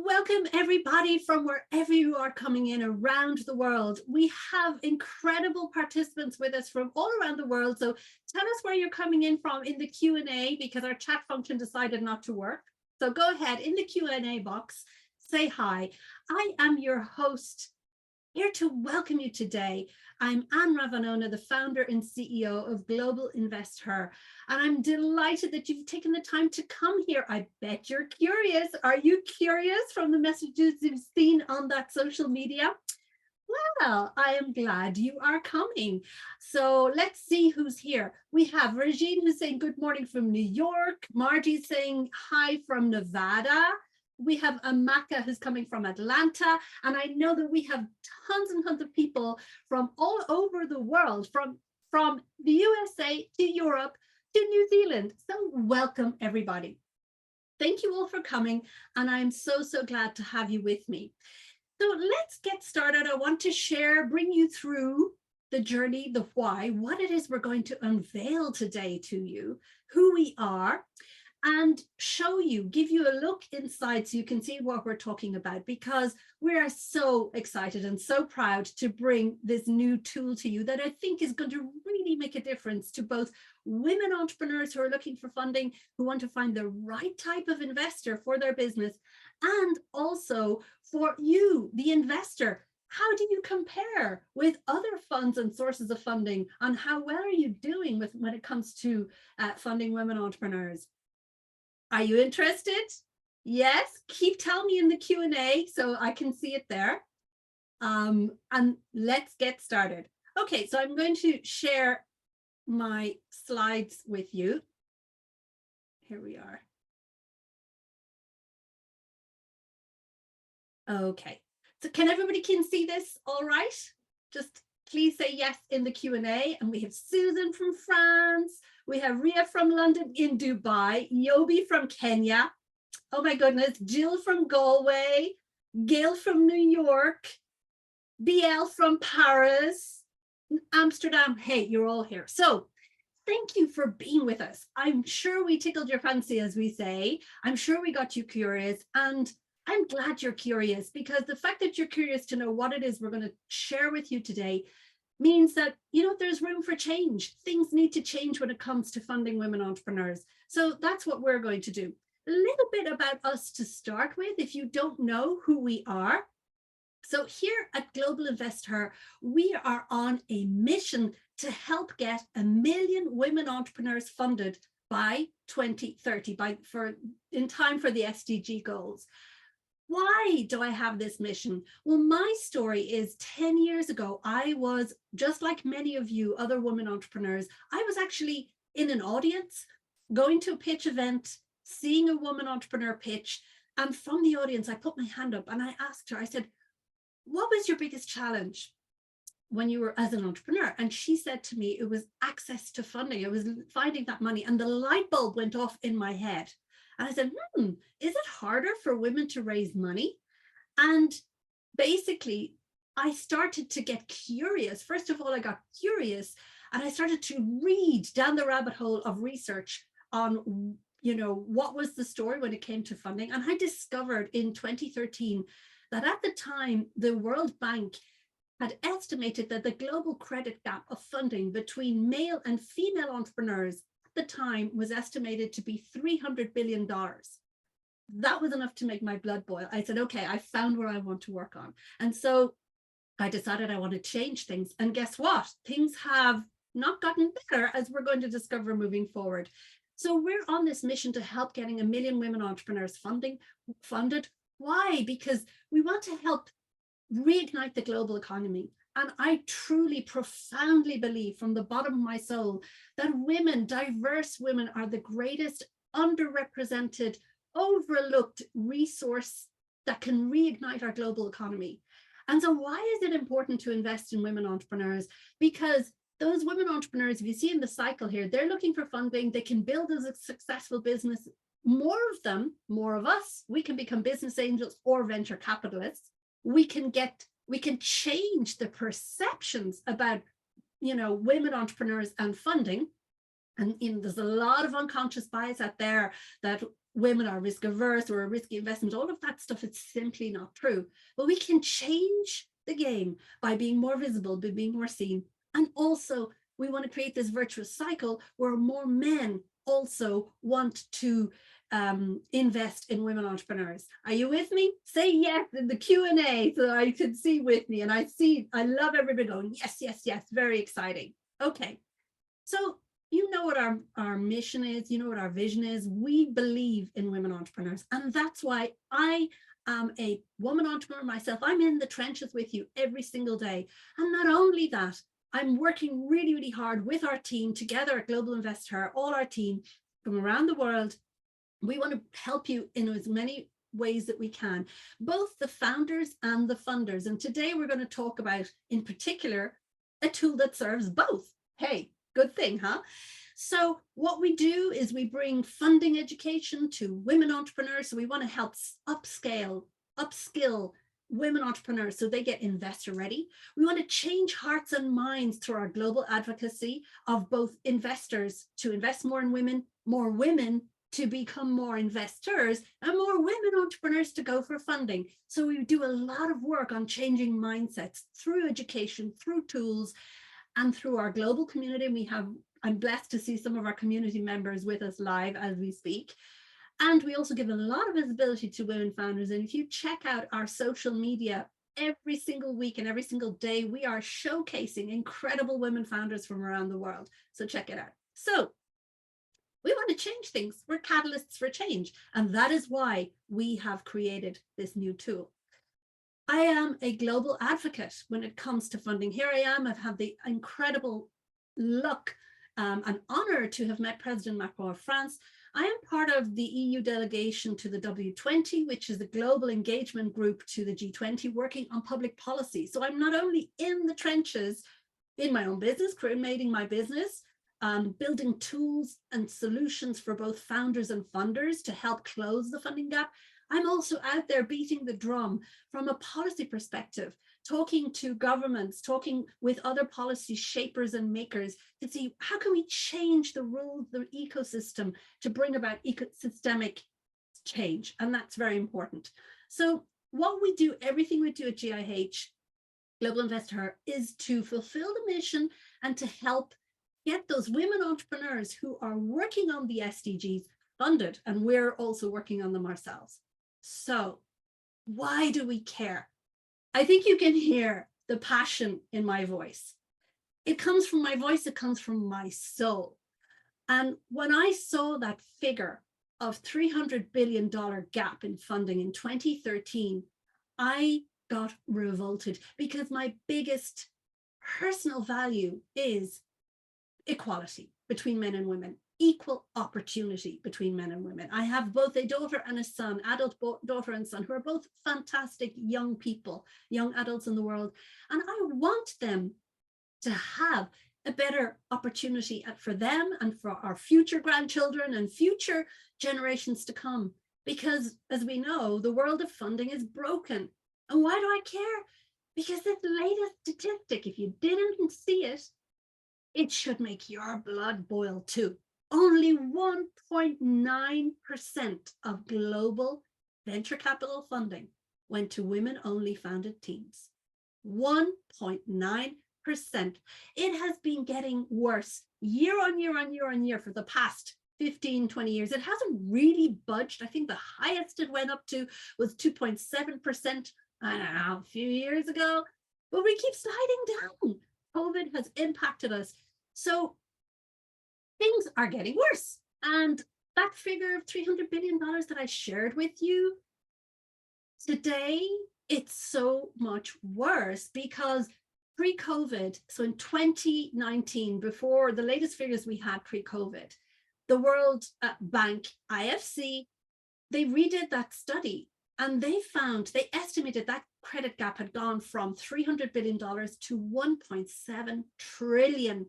Welcome everybody from wherever you are coming in around the world. We have incredible participants with us from all around the world. So tell us where you're coming in from in the Q&A because our chat function decided not to work. So go ahead in the Q&A box, say hi. I am your host, here to welcome you today. I'm Anne Ravanona, the founder and CEO of Global Invest Her, and I'm delighted that you've taken the time to come here. I bet you're curious. Are you curious from the messages you've seen on that social media? Well, I am glad you are coming. So let's see who's here. We have Regine who's saying good morning from New York. Margie saying hi from Nevada. We have Amaka who's coming from Atlanta, and I know that we have tons and tons of people from all over the world, from the USA to Europe to New Zealand. So welcome everybody. Thank you all for coming, and I'm so glad to have you with me. So let's get started. I want to bring you through the journey, the why, what it is we're going to unveil today to you, who we are, and show you, give you a look inside so you can see what we're talking about, because we are so excited and so proud to bring this new tool to you that I think is going to really make a difference to both women entrepreneurs who are looking for funding, who want to find the right type of investor for their business, and also for you, the investor. How do you compare with other funds and sources of funding, on how well are you doing when it comes to funding women entrepreneurs? Are you interested? Yes, keep telling me in the Q&A so I can see it there. And let's get started. Okay, so I'm going to share my slides with you. Here we are. Okay, so can everybody see this all right? Just please say yes in the Q&A. And we have Susan from France. We have Ria from London, in Dubai, Yobi from Kenya. Oh my goodness, Jill from Galway, Gail from New York, BL from Paris, Amsterdam. Hey, you're all here. So thank you for being with us. I'm sure we tickled your fancy, as we say. I'm sure we got you curious, and I'm glad you're curious, because the fact that you're curious to know what it is we're going to share with you today means that, you know, there's room for change. Things need to change when it comes to funding women entrepreneurs. So that's what we're going to do. A little bit about us to start with, if you don't know who we are. So here at Global Invest Her, we are on a mission to help get 1 million women entrepreneurs funded by 2030, in time for the SDG goals. Why do I have this mission? Well, my story is 10 years ago, I was, just like many of you other women entrepreneurs, I was actually in an audience, going to a pitch event, seeing a woman entrepreneur pitch, and from the audience, I put my hand up and I asked her, I said, what was your biggest challenge when you were as an entrepreneur? And she said to me, it was access to funding. It was finding that money, and the light bulb went off in my head. And I said, is it harder for women to raise money? And basically, I started to get curious. First of all, I got curious, and I started to read down the rabbit hole of research on, you know, what was the story when it came to funding. And I discovered in 2013 that at the time, the World Bank had estimated that the global credit gap of funding between male and female entrepreneurs the time was estimated to be $300 billion. That was enough to make my blood boil. I said, okay, I found where I want to work on. And so I decided I want to change things. And guess what? Things have not gotten better, as we're going to discover moving forward. So we're on this mission to help getting 1 million women entrepreneurs funded. Why? Because we want to help reignite the global economy. And I truly, profoundly believe from the bottom of my soul that women, diverse women, are the greatest underrepresented, overlooked resource that can reignite our global economy. And so why is it important to invest in women entrepreneurs? Because those women entrepreneurs, if you see in the cycle here, they're looking for funding. They can build a successful business. More of them, more of us, we can become business angels or venture capitalists. We can change the perceptions about, you know, women entrepreneurs and funding. And there's a lot of unconscious bias out there that women are risk averse or a risky investment. All of that stuff, it's simply not true. But we can change the game by being more visible, by being more seen. And also, we want to create this virtuous cycle where more men also want to invest in women entrepreneurs. Are you with me? Say yes in the Q&A so I can see with me. And I love everybody going, yes, yes, yes, very exciting. Okay, so you know what our mission is, you know what our vision is. We believe in women entrepreneurs. And that's why I am a woman entrepreneur myself. I'm in the trenches with you every single day. And not only that, I'm working really, really hard with our team together at Global Investor, all our team from around the world. We want to help you in as many ways that we can, both the founders and the funders. And today we're going to talk about, in particular, a tool that serves both. Hey, good thing, huh? So what we do is we bring funding education to women entrepreneurs. So we want to help upskill women entrepreneurs so they get investor ready. We want to change hearts and minds through our global advocacy of both investors to invest more in women, more women to become more investors, and more women entrepreneurs to go for funding. So we do a lot of work on changing mindsets through education, through tools, and through our global community. I'm blessed to see some of our community members with us live as we speak. And we also give a lot of visibility to women founders. And if you check out our social media, every single week and every single day, we are showcasing incredible women founders from around the world. So check it out. So we want to change things. We're catalysts for change. And that is why we have created this new tool. I am a global advocate when it comes to funding. Here I am. I've had the incredible luck and honor to have met President Macron of France. I am part of the EU delegation to the W20, which is the global engagement group to the G20, working on public policy. So I'm not only in the trenches in my own business, creating my business, building tools and solutions for both founders and funders to help close the funding gap. I'm also out there beating the drum from a policy perspective, talking to governments, talking with other policy shapers and makers to see how can we change the rules, the ecosystem to bring about ecosystemic change. And that's very important. So what we do, everything we do at GIH, Global Investor, is to fulfill the mission and to help get those women entrepreneurs who are working on the SDGs funded, and we're also working on them ourselves. So why do we care? I think you can hear the passion in my voice. It comes from my voice, it comes from my soul. And when I saw that figure of $300 billion gap in funding in 2013, I got revolted because my biggest personal value is equality between men and women, equal opportunity between men and women. I have both a daughter and a son, adult daughter and son, who are both fantastic young people, young adults in the world. And I want them to have a better opportunity for them and for our future grandchildren and future generations to come. Because as we know, the world of funding is broken. And why do I care? Because this latest statistic, if you didn't see it, it should make your blood boil too. Only 1.9% of global venture capital funding went to women-only founded teams. 1.9%. It has been getting worse year on year on year on year for the past 15, 20 years. It hasn't really budged. I think the highest it went up to was 2.7%, I don't know, a few years ago, but we keep sliding down. COVID has impacted us. So things are getting worse. And that figure of $300 billion that I shared with you today, it's so much worse because pre-COVID, so in 2019, before the latest figures we had pre-COVID, the World Bank, IFC, they redid that study and they estimated that credit gap had gone from $300 billion to $1.7 trillion.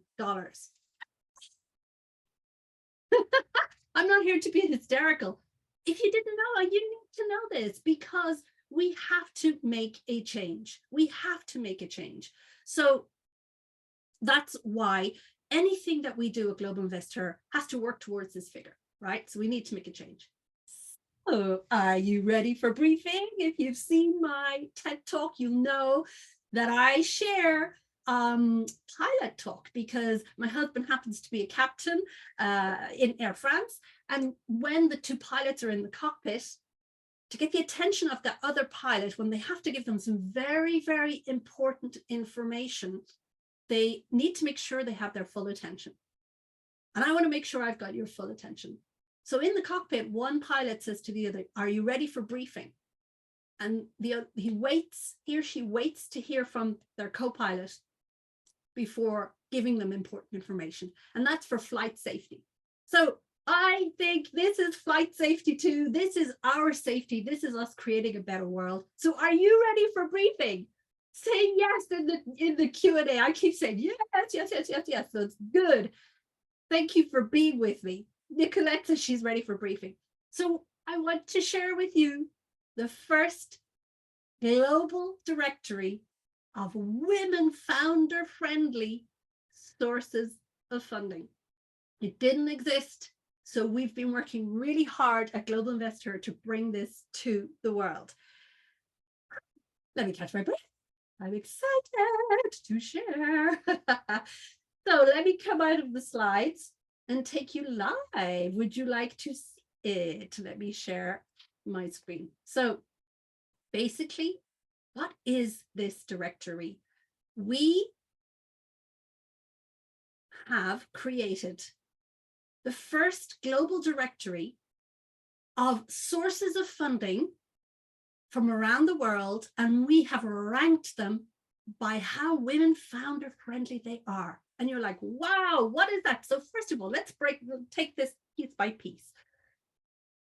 I'm not here to be hysterical. If you didn't know, you need to know this because we have to make a change. We have to make a change. So that's why anything that we do at Global Investor has to work towards this figure, right? So we need to make a change. So are you ready for briefing? If you've seen my TED Talk, you'll know that I share pilot talk because my husband happens to be a captain in Air France. And when the two pilots are in the cockpit, to get the attention of that other pilot, when they have to give them some very, very important information, they need to make sure they have their full attention. And I want to make sure I've got your full attention. So in the cockpit, one pilot says to the other, are you ready for briefing? And he or she waits to hear from their co-pilot before giving them important information. And that's for flight safety. So I think this is flight safety too. This is our safety. This is us creating a better world. So are you ready for briefing? Say yes in the Q&A. I keep saying yes. So it's good. Thank you for being with me. Nicolette says she's ready for briefing. So I want to share with you the first global directory of women founder-friendly sources of funding. It didn't exist, so we've been working really hard at Global Investor to bring this to the world. Let me catch my breath. I'm excited to share. So let me come out of the slides and take you live. Would you like to see it? Let me share my screen. So basically, what is this directory? We have created the first global directory of sources of funding from around the world, and we have ranked them by how women founder friendly they are. And you're like, wow, what is that? So first of all, let's take this piece by piece.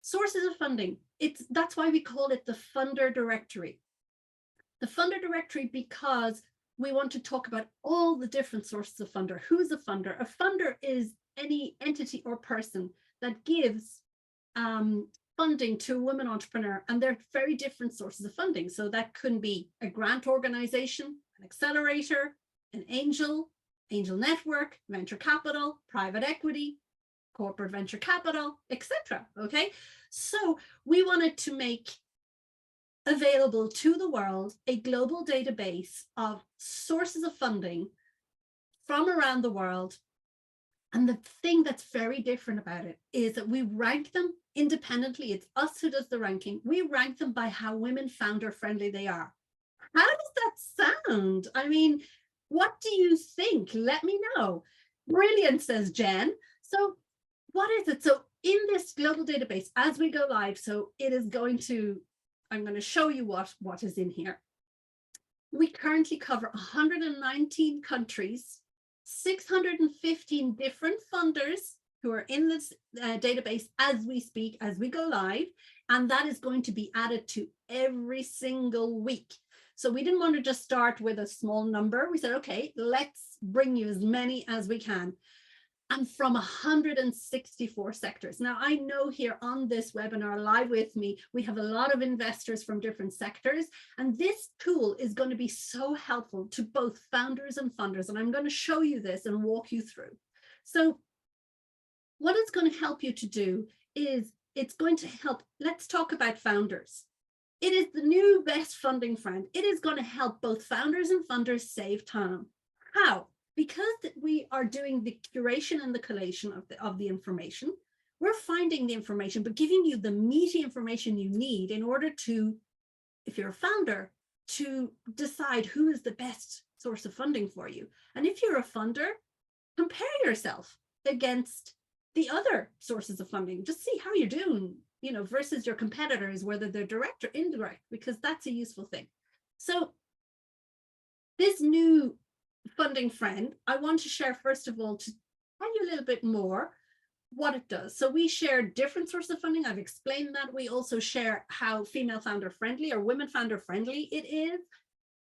Sources of funding. That's why we call it the funder directory. The funder directory because we want to talk about all the different sources of funder. Who's a funder? A funder is any entity or person that gives funding to a women entrepreneur, and they're very different sources of funding. So that could be a grant organization, an accelerator, an angel network, venture capital, private equity, corporate venture capital, etc. Okay, so we wanted to make available to the world a global database of sources of funding from around the world. And the thing that's very different about it is that we rank them independently. It's us who does the ranking. We rank them by how women founder friendly they are. How does that sound? I mean, what do you think? Let me know. Brilliant, says Jen. So what is it? So in this global database, as we go live, so it is going to, I'm going to show you what is in here. We currently cover 119 countries, 615 different funders who are in this database as we speak, as we go live, and that is going to be added to every single week. So we didn't want to just start with a small number. We said, okay, let's bring you as many as we can. And from 164 sectors. Now, I know here on this webinar live with me, we have a lot of investors from different sectors, and this tool is going to be so helpful to both founders and funders. And I'm going to show you this and walk you through. So what it's going to help you to do is it's going to help. Let's talk about founders. It is the new best funding friend. It is going to help both founders and funders save time. How? Because we are doing the curation and the collation of the information, we're finding the information, but giving you the meaty information you need in order to, if you're a founder, to decide who is the best source of funding for you. And if you're a funder, compare yourself against the other sources of funding. Just see how you're doing, versus your competitors, whether they're direct or indirect, because that's a useful thing. So this new funding friend, I want to share, first of all, to tell you a little bit more what it does. So we share different sources of funding. I've explained that. We also share how female founder friendly or women founder friendly it is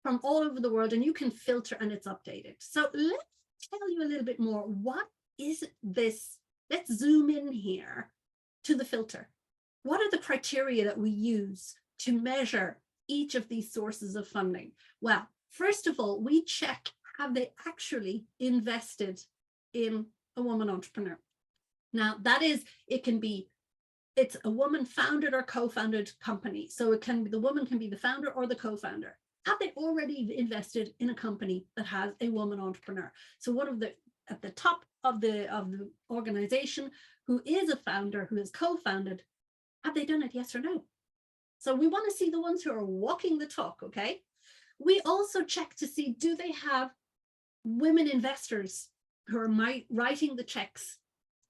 from all over the world, and you can filter and it's updated. So let's tell you a little bit more. What is this? Let's zoom in here to the filter. What are the criteria that we use to measure each of these sources of funding? Well, first of all, we check, have they actually invested in a woman entrepreneur. Now, that is, it's a woman founded or co-founded company. So the woman can be the founder or the co-founder. Have they already invested in a company that has a woman entrepreneur? So at the top of the organization, who is a founder, who is co-founded, have they done it, yes or no? So we want to see the ones who are walking the talk, okay? We also check to see, do they have women investors who are writing the checks?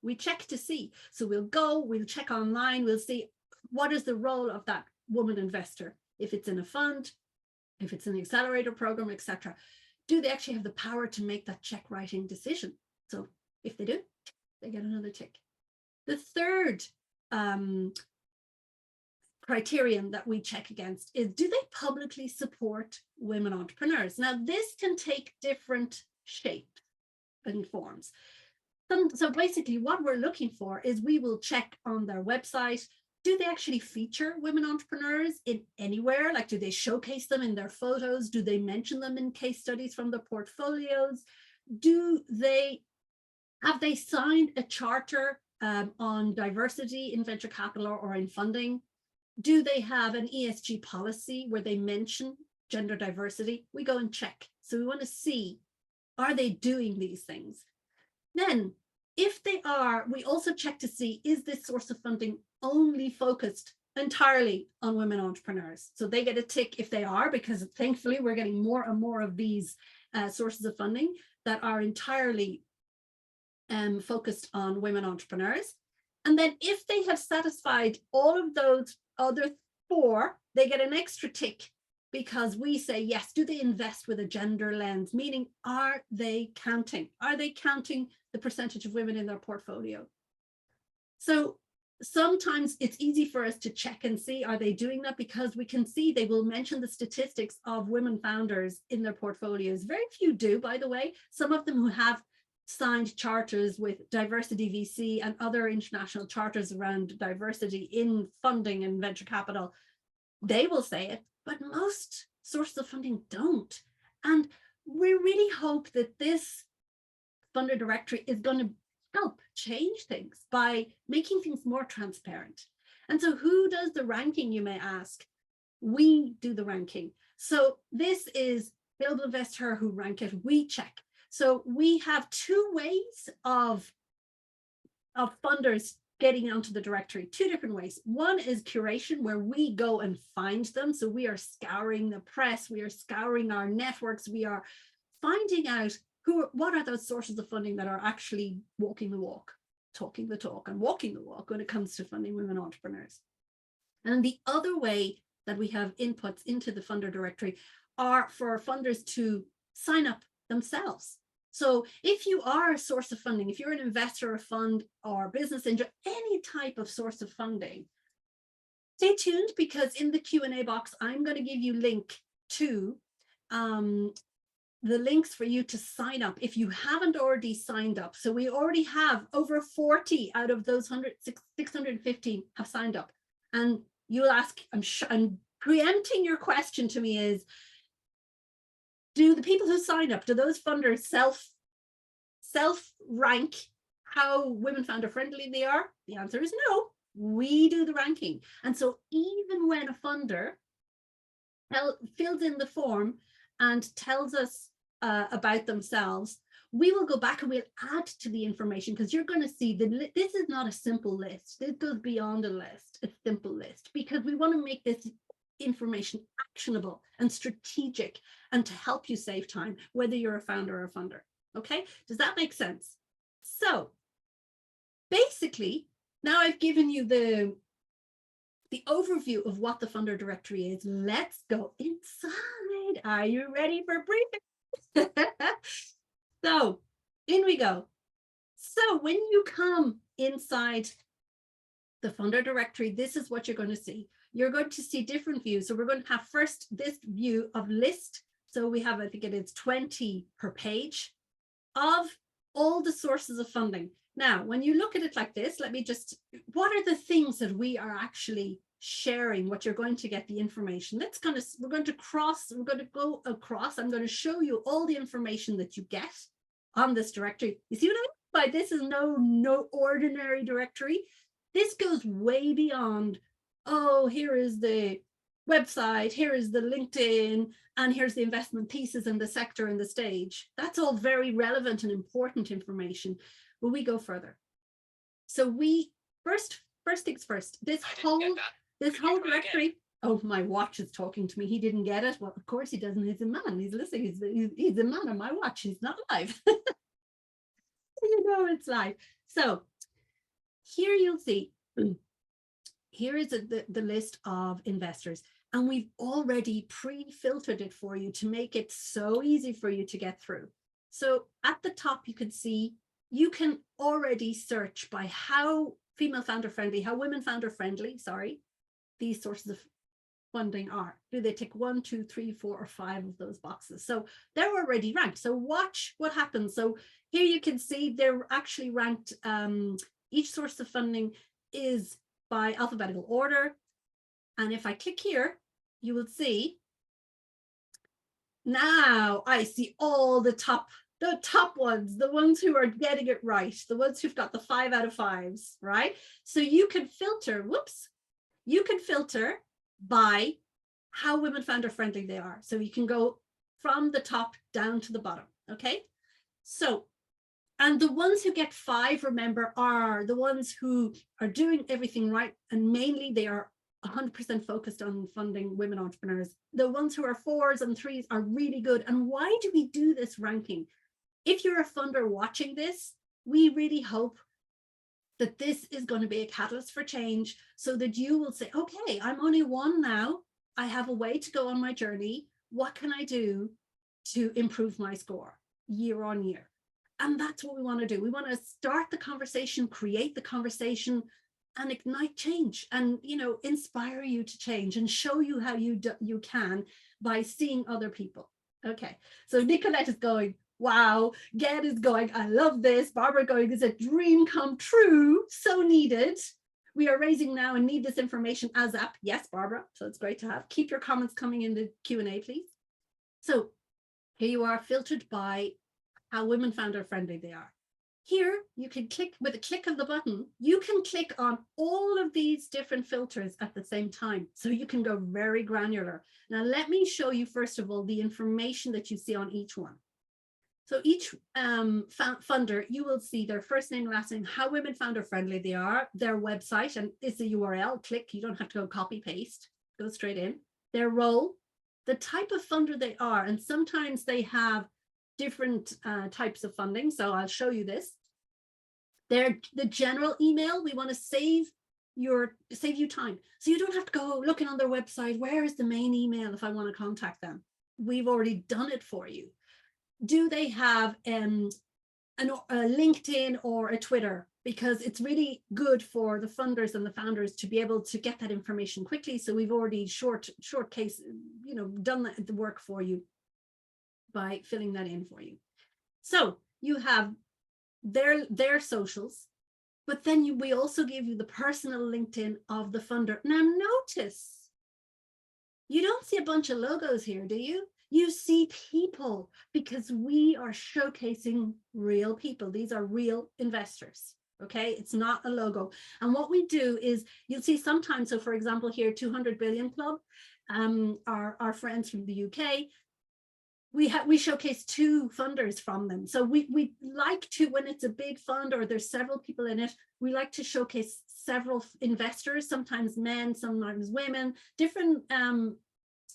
We check to see. So we'll check online, we'll see what is the role of that woman investor. If it's in a fund, if it's an accelerator program, etc. Do they actually have the power to make that check writing decision? So if they do, they get another tick. The third criterion that we check against is, do they publicly support women entrepreneurs? Now, this can take different shapes and forms. So basically what we're looking for is, we will check on their website, do they actually feature women entrepreneurs in anywhere? Like, do they showcase them in their photos? Do they mention them in case studies from their portfolios? Have they signed a charter on diversity in venture capital or in funding? Do they have an ESG policy where they mention gender diversity? We go and check. So we want to see, are they doing these things? Then, if they are, we also check to see, is this source of funding only focused entirely on women entrepreneurs? So they get a tick if they are, because thankfully we're getting more and more of these sources of funding that are entirely focused on women entrepreneurs. And then if they have satisfied all of those other 4, they get an extra tick, because we say, yes, do they invest with a gender lens? Meaning, are they counting? Are they counting the percentage of women in their portfolio? So sometimes it's easy for us to check and see, are they doing that? Because we can see they will mention the statistics of women founders in their portfolios. Very few do, by the way. Some of them who have signed charters with Diversity VC and other international charters around diversity in funding and venture capital, they will say it, but most sources of funding don't. And we really hope that this funder directory is going to help change things by making things more transparent. And so who does the ranking, you may ask? We do the ranking. So this is Global Investor who rank it, we check. So we have 2 ways of funders getting onto the directory, 2 different ways. One is curation, where we go and find them. So we are scouring the press, we are scouring our networks, we are finding out what are those sources of funding that are actually walking the walk, talking the talk, and walking the walk when it comes to funding women entrepreneurs. And the other way that we have inputs into the funder directory are for funders to sign up themselves. So if you are a source of funding, if you're an investor, a fund, or business angel, any type of source of funding, stay tuned, because in the Q&A box, I'm going to give you link to the links for you to sign up if you haven't already signed up. So we already have over 40 out of those 615 have signed up. And you'll ask, I'm preempting your question to me is, do the people who sign up, do those funders self rank how women founder friendly they are? The answer is no. We do the ranking. And so even when a funder fills in the form and tells us about themselves, we will go back and we'll add to the information, because you're going to see that this is not a simple list. This goes beyond a list, a simple list, because we want to make this information actionable and strategic and to help you save time, whether you're a founder or a funder. Okay, does that make sense? So basically, now I've given you the overview of what the funder directory is. Let's go inside. Are you ready for briefing? So in we go. So when you come inside the funder directory, this is what you're going to see. You're going to see different views. So we're going to have first this view of list. So we have, I think it is 20 per page of all the sources of funding. Now, when you look at it like this, what are the things that we are actually sharing, what you're going to get the information? We're going to go across. I'm going to show you all the information that you get on this directory. You see what I mean by this is no ordinary directory. This goes way beyond, oh, here is the website, here is the LinkedIn, and here's the investment pieces and the sector and the stage. That's all very relevant and important information, but we go further. So we first things first, this whole directory. Oh, my watch is talking to me. He didn't get it. Well, of course he doesn't. He's a man. He's listening. He's a man on my watch. He's not live. You know it's live. So here you'll see, here is the list of investors. And we've already pre-filtered it for you to make it so easy for you to get through. So at the top, you can see, you can already search by how female founder friendly, how women founder friendly, sorry, these sources of funding are. Do they tick 1, 2, 3, 4, or 5 of those boxes? So they're already ranked. So watch what happens. So here you can see they're actually ranked. Each source of funding is by alphabetical order. And if I click here, you will see, now I see all the top ones, the ones who are getting it right, the ones who've got the 5 out of 5s, right? So you can filter, you can filter by how women founder friendly they are. So you can go from the top down to the bottom, okay? So, and the ones who get 5, remember, are the ones who are doing everything right, and mainly they are 100% focused on funding women entrepreneurs. The ones who are 4s and 3s are really good. And why do we do this ranking? If you're a funder watching this, we really hope that this is going to be a catalyst for change, so that you will say, okay, I'm only 1 now. I have a way to go on my journey. What can I do to improve my score year on year? And that's what we want to do. We want to start the conversation, create the conversation, and ignite change, and, you know, inspire you to change and show you how you can by seeing other people. Okay, so Nicolette is going, wow. Ged is going, I love this. Barbara going, it's a dream come true, so needed. We are raising now and need this information as app. Yes, Barbara, so it's great to have. Keep your comments coming in the Q&A, please. So here you are, filtered by how women founder friendly they are. Here, you can click, with a click of the button, you can click on all of these different filters at the same time. So you can go very granular. Now, let me show you, first of all, the information that you see on each one. So each funder, you will see their first name, last name, how women founder friendly they are, their website, and it's a URL, click, you don't have to go copy paste, go straight in, their role, the type of funder they are, and sometimes they have different types of funding. So I'll show you this. The general email, we want to save you time. So you don't have to go looking on their website, where is the main email if I want to contact them? We've already done it for you. Do they have a LinkedIn or a Twitter? Because it's really good for the funders and the founders to be able to get that information quickly. So we've already short case, you know, done the work for you by filling that in for you. So you have their socials, but then we also give you the personal LinkedIn of the funder. Now notice, you don't see a bunch of logos here, do you? You see people, because we are showcasing real people. These are real investors, okay? It's not a logo. And what we do is, you'll see sometimes, so for example here, 200 Billion Club, our friends from the UK, we showcase 2 funders from them. So we like to, when it's a big fund or there's several people in it, we like to showcase several investors, sometimes men, sometimes women, different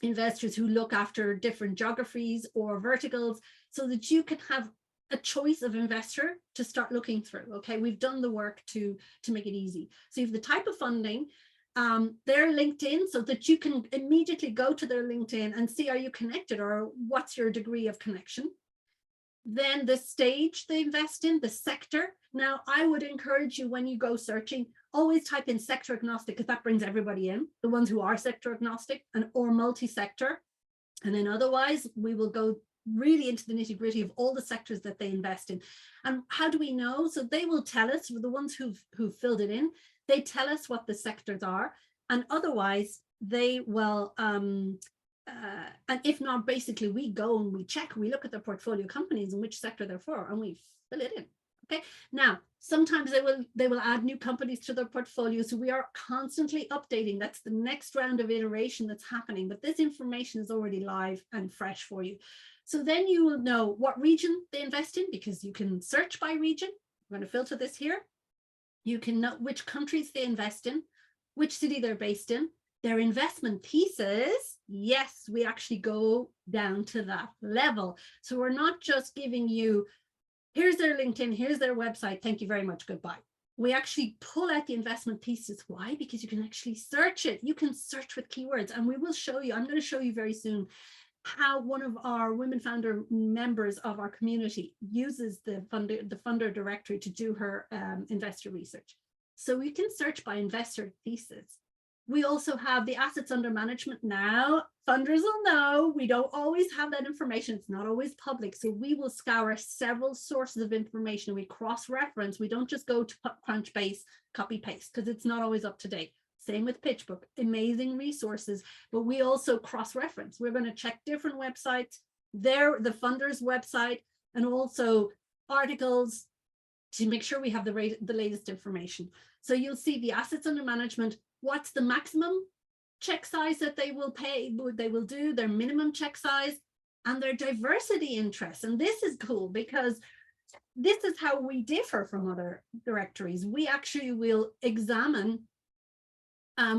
investors who look after different geographies or verticals, so that you can have a choice of investor to start looking through. Okay, we've done the work to make it easy. So you have the type of funding, their LinkedIn, so that you can immediately go to their LinkedIn and see, are you connected, or what's your degree of connection? Then the stage they invest in, the sector. Now, I would encourage you, when you go searching, always type in sector agnostic, because that brings everybody in, the ones who are sector agnostic or multi-sector. And then otherwise, we will go really into the nitty gritty of all the sectors that they invest in. And how do we know? So they will tell us, the ones who've filled it in, they tell us what the sectors are. And otherwise, they will and if not, basically we go and we check, we look at their portfolio companies and which sector they're for, and we fill it in. Okay. Now, sometimes they will add new companies to their portfolio. So we are constantly updating. That's the next round of iteration that's happening. But this information is already live and fresh for you. So then you will know what region they invest in, because you can search by region. I'm going to filter this here. You can know which countries they invest in, which city they're based in, their investment thesis. Yes, we actually go down to that level. So we're not just giving you, here's their LinkedIn, here's their website, thank you very much, goodbye. We actually pull out the investment thesis. Why? Because you can actually search it. You can search with keywords, and we will show you, I'm going to show you very soon how one of our women founder members of our community uses the funder directory to do her investor research. So we can search by investor thesis. We also have the assets under management now. Funders will know we don't always have that information. It's not always public. So we will scour several sources of information. We cross-reference. We don't just go to Crunchbase, copy paste, because it's not always up to date. Same with PitchBook, amazing resources, but we also cross-reference. We're going to check different websites, the funder's website, and also articles to make sure we have the latest information. So you'll see the assets under management, what's the maximum check size that they will do, their minimum check size, and their diversity interests. And this is cool because this is how we differ from other directories. We actually will examine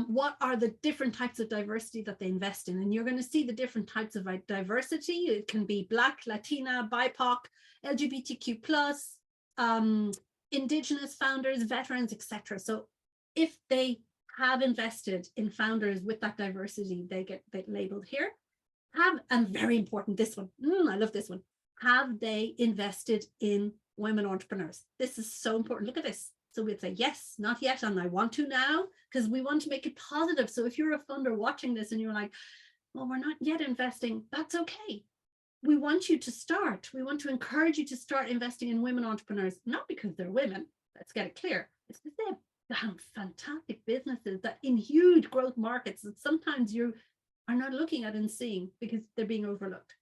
what are the different types of diversity that they invest in. And you're going to see the different types of diversity. It can be Black, Latina, BIPOC, LGBTQ+, Indigenous founders, veterans, etc. So if they have invested in founders with that diversity, they get labeled here. And very important, this one, I love this one. Have they invested in women entrepreneurs? This is so important. Look at this. So we'd say, yes, not yet, and I want to now, because we want to make it positive. So if you're a funder watching this and you're like, well, we're not yet investing, that's okay. We want you to start. We want to encourage you to start investing in women entrepreneurs, not because they're women, let's get it clear. It's because they have fantastic businesses that in huge growth markets that sometimes you are not looking at and seeing because they're being overlooked.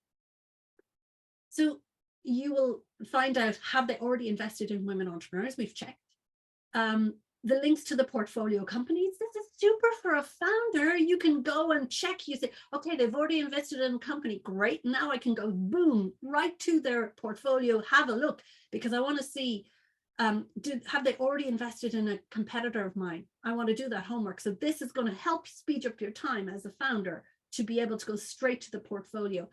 So you will find out, have they already invested in women entrepreneurs? We've checked. The links to the portfolio companies. This is super for a founder. You can go and check. You say, okay, they've already invested in a company. Great. Now I can go boom right to their portfolio, have a look, because I want to see, have they already invested in a competitor of mine? I want to do that homework. So this is going to help speed up your time as a founder to be able to go straight to the portfolio.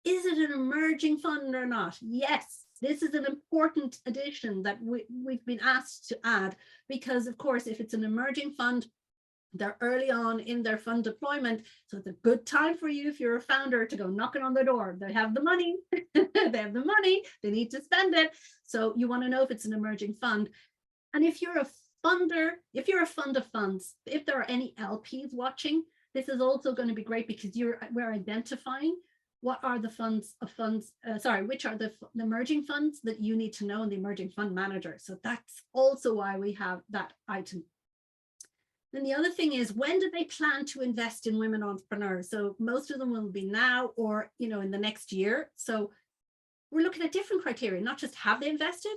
Is it an emerging fund or not? Yes. This is an important addition that we've been asked to add, because of course, if it's an emerging fund, they're early on in their fund deployment. So it's a good time for you, if you're a founder, to go knocking on their door. They have the money, they have the money, they need to spend it. So you want to know if it's an emerging fund. And if you're a funder, if you're a fund of funds, if there are any LPs watching, this is also going to be great, because we're identifying what are the which are the emerging funds that you need to know in the emerging fund manager. So that's also why we have that item. Then the other thing is, when do they plan to invest in women entrepreneurs? So most of them will be now or, in the next year. So we're looking at different criteria, not just have they invested,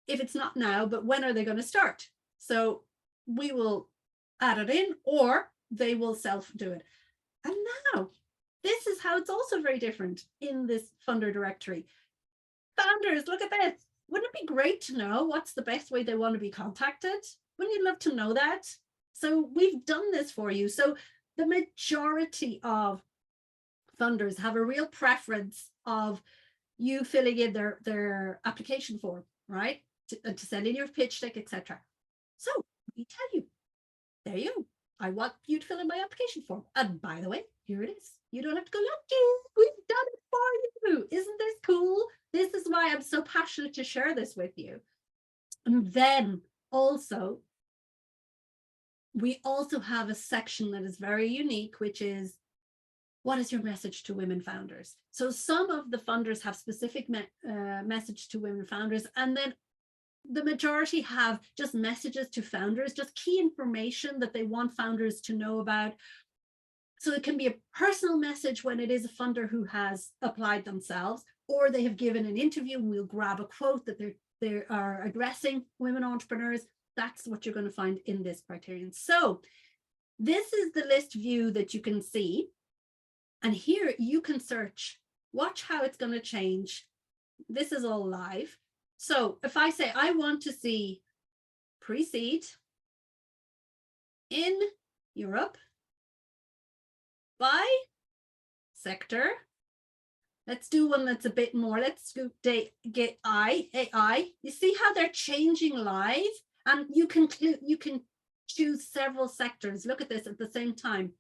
if it's not now, but when are they going to start? So we will add it in, or they will self-do it. And now, this is how it's also very different in this funder directory. Founders, look at this. Wouldn't it be great to know what's the best way they want to be contacted? Wouldn't you love to know that? So we've done this for you. So the majority of funders have a real preference of you filling in their application form, right? To send in your pitch deck, etc. So we tell you, there you go. I want you to fill in my application form. And by the way, here it is. You don't have to go looking. We've done it for you. Isn't this cool? This is why I'm so passionate to share this with you. And then also, we also have a section that is very unique, which is, what is your message to women founders? So some of the funders have specific message to women founders, and then the majority have just messages to founders, just key information that they want founders to know about. So it can be a personal message when it is a funder who has applied themselves, or they have given an interview and we'll grab a quote that they are addressing women entrepreneurs. That's what you're going to find in this criterion. So this is the list view that you can see. And here you can search, watch how it's going to change. This is all live. So if I say I want to see pre-seed in Europe by sector, let's do one that's a bit more. Let's go get AI. You see how they're changing live, and you can choose several sectors. Look at this at the same time.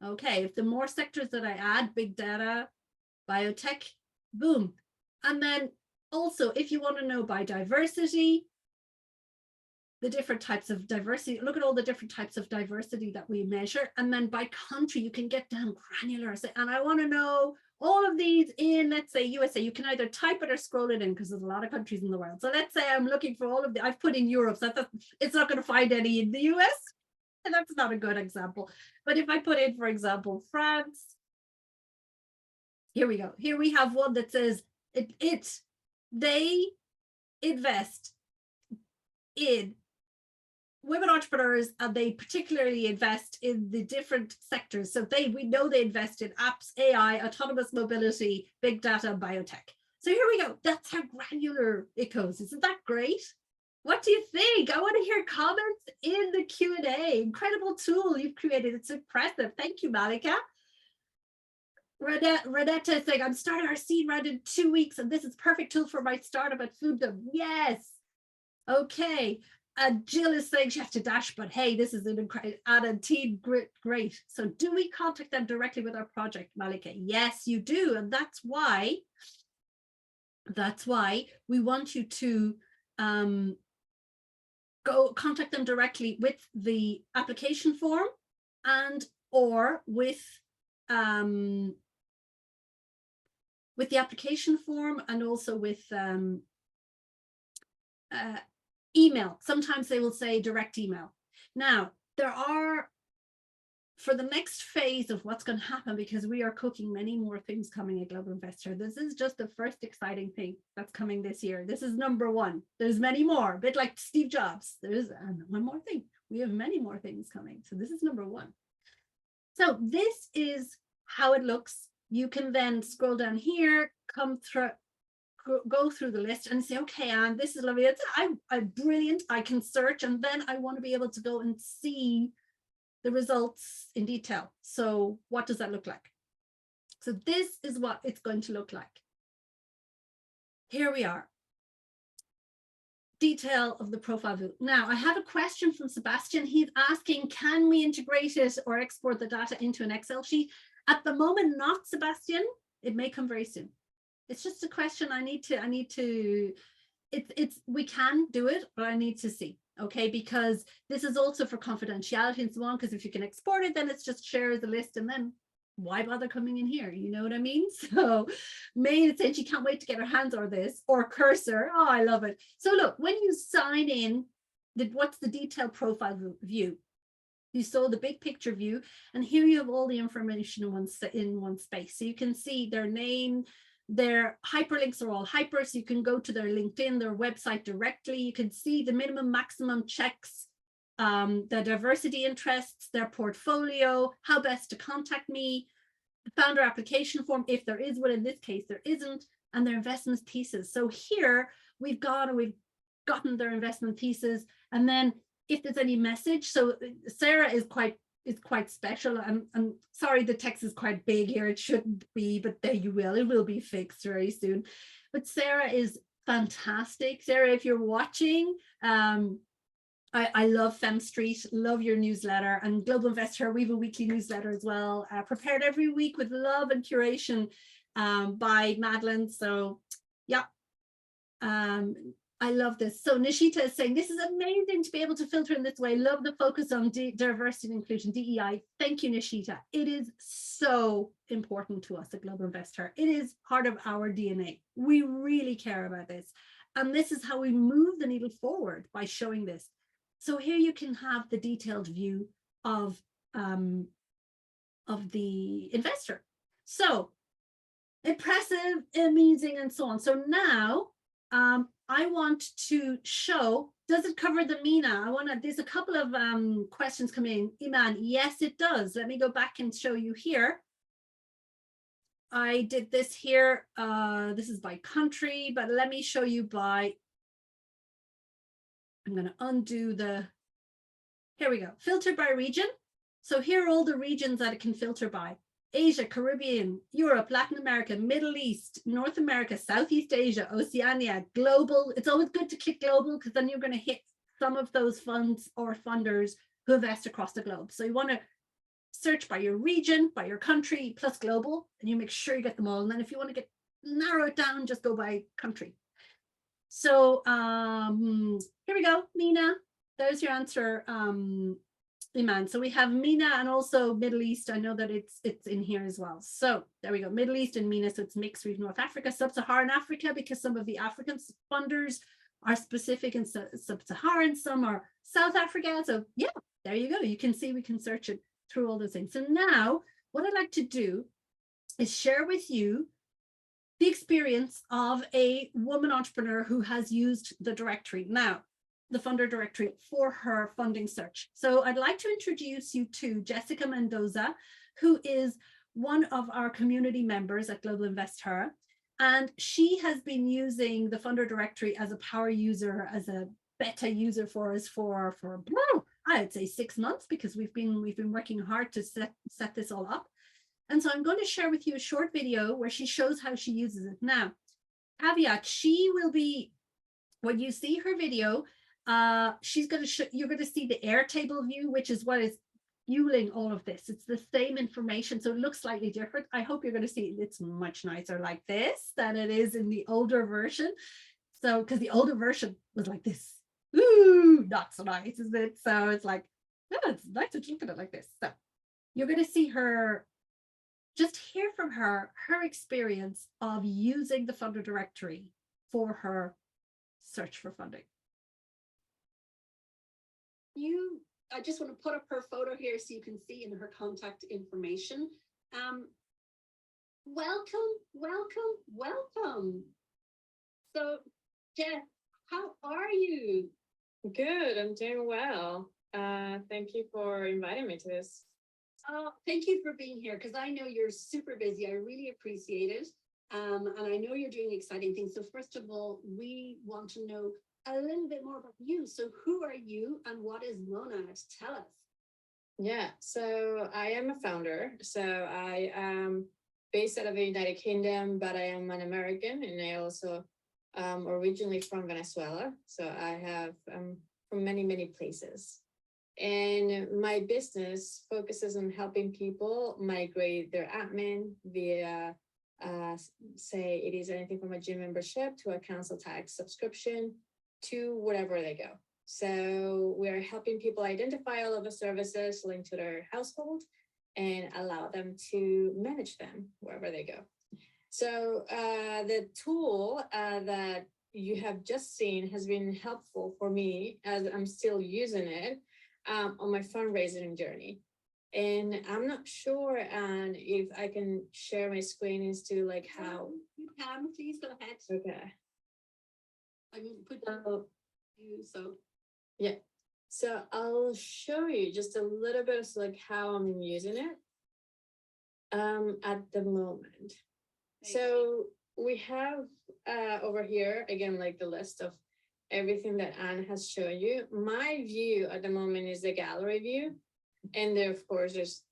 Okay, if the more sectors that I add, big data, biotech, boom. And then also, if you want to know by diversity, the different types of diversity, look at all the different types of diversity that we measure. And then by country, you can get down granular. And I want to know all of these in, let's say, USA. You can either type it or scroll it in because there's a lot of countries in the world. So let's say I'm looking for all of the, I've put in Europe, so it's not going to find any in the US. And that's not a good example. But if I put in, for example, France, here we go. Here we have one that says they invest in women entrepreneurs, and they particularly invest in the different sectors. So we know they invest in apps, AI, autonomous mobility, big data, and biotech. So here we go. That's how granular it goes. Isn't that great? What do you think? I want to hear comments in the Q&A. Incredible tool you've created. It's impressive. Thank you, Malika. Renetta is saying, I'm starting our seed round in 2 weeks, and this is perfect tool for my startup at Fooddom. Yes. Okay. Jill is saying she has to dash, but hey, this is an incredible added team. Great. So do we contact them directly with our project, Malika? Yes, you do. And that's why we want you to go contact them directly with the application form and or with the application form and also with email. Sometimes they will say direct email. Now, there are, for the next phase of what's going to happen, because we are cooking many more things coming at Global Investor. This is just the first exciting thing that's coming this year. This is number one. There's many more, a bit like Steve Jobs. There's one more thing. We have many more things coming. So this is number one. So this is how it looks. You can then scroll down here, go through the list and say, okay, Anne, this is lovely. I'm brilliant. I can search, and then I want to be able to go and see the results in detail. So what does that look like? So this is what it's going to look like. Here we are. Detail of the profile view. Now, I have a question from Sebastian. He's asking, can we integrate it or export the data into an Excel sheet? At the moment, not, Sebastian. It may come very soon. It's just a question we can do it, but I need to see, okay? Because this is also for confidentiality and so on, because if you can export it, then it's just share the list, and then why bother coming in here? You know what I mean? So May said she can't wait to get her hands on this, or Cursor. Oh, I love it. So look, when you sign in, what's the detailed profile view? You saw the big picture view, and here you have all the information in one space. So you can see their name, their hyperlinks are all hyper, so you can go to their LinkedIn, their website directly. You can see the minimum, maximum checks, the diversity interests, their portfolio, how best to contact me, the founder application form, if there is one. In this case, there isn't, and their investment thesis. So here we've gotten their investment thesis, and then if there's any message. So Sarah is quite special. I'm sorry, the text is quite big here. It shouldn't be, but there you will. It will be fixed very soon. But Sarah is fantastic. Sarah, if you're watching, I love Fem Street, love your newsletter, and Global Investor, we have a weekly newsletter as well, prepared every week with love and curation by Madeline. So yeah. I love this. So Nishita is saying, this is amazing to be able to filter in this way. Love the focus on diversity and inclusion, DEI. Thank you, Nishita. It is so important to us at Global Investor. It is part of our DNA. We really care about this. And this is how we move the needle forward, by showing this. So here you can have the detailed view of of the investor. So impressive, amazing, and so on. So now I want to show, does it cover the MENA? There's a couple of questions coming in. Iman, yes, it does. Let me go back and show you here. I did this here. This is by country, but let me show you by, I'm going to undo the, here we go, filter by region. So here are all the regions that it can filter by. Asia, Caribbean, Europe, Latin America, Middle East, North America, Southeast Asia, Oceania, global. It's always good to click global because then you're going to hit some of those funds or funders who invest across the globe. So you want to search by your region, by your country, plus global, and you make sure you get them all. And then if you want to narrow it down, just go by country. So here we go, MENA. There's your answer, Iman. So we have MENA and also Middle East. I know that it's in here as well. So there we go, Middle East and MENA. So it's mixed with North Africa, Sub-Saharan Africa, because some of the African funders are specific in Sub-Saharan, some are South Africa. So yeah, there you go. You can see we can search it through all those things. So now what I'd like to do is share with you the experience of a woman entrepreneur who has used the directory now, the funder directory, for her funding search. So I'd like to introduce you to Jessica Mendoza, who is one of our community members at Global Invest Her. And she has been using the funder directory as a power user, as a beta user for us for I'd say 6 months, because we've been working hard to set this all up. And so I'm going to share with you a short video where she shows how she uses it. Now, caveat, she will be, when you see her video, she's going to you're going to see the Airtable view, which is what is fueling all of this. It's the same information, so it looks slightly different. I hope you're going to see it's much nicer like this than it is in the older version. So, because the older version was like this. Ooh, not so nice, isn't it? So it's like, oh, it's nice to look at it like this. So you're going to see her, just hear from her experience of using the funder directory for her search for funding. I just want to put up her photo here so you can see in her contact information. Welcome. So, Jess, how are you? Good, I'm doing well. Thank you for inviting me to this. Thank you for being here, because I know you're super busy. I really appreciate it. And I know you're doing exciting things. So first of all, we want to know a little bit more about you. So who are you and what is Monadd? Tell us. Yeah, so I am a founder. So I am based out of the United Kingdom, but I am an American, and I also originally from Venezuela. So I have from many places. And my business focuses on helping people migrate their admin via, say it is anything from a gym membership to a council tax subscription to wherever they go. So we're helping people identify all of the services linked to their household and allow them to manage them wherever they go. So the tool that you have just seen has been helpful for me as I'm still using it on my fundraising journey. And I'm not sure if I can share my screen as to like how. You can, please go ahead. Okay. I can put down you, so. Yeah. So I'll show you just a little bit of like how I'm using it at the moment. So we have over here, again, like the list of everything that Anne has shown you. My view at the moment is the gallery view. And there, of course, there's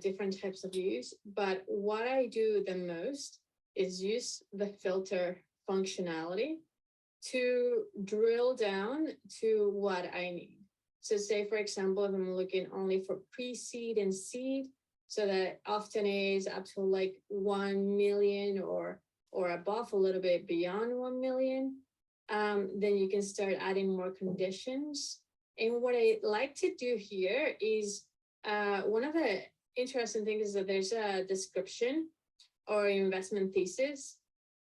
different types of views. But what I do the most is use the filter functionality to drill down to what I need. So say, for example, if I'm looking only for pre-seed and seed, so that often is up to like 1 million or above, a little bit beyond 1 million, then you can start adding more conditions. And what I like to do here is one of the interesting things is that there's a description or investment thesis.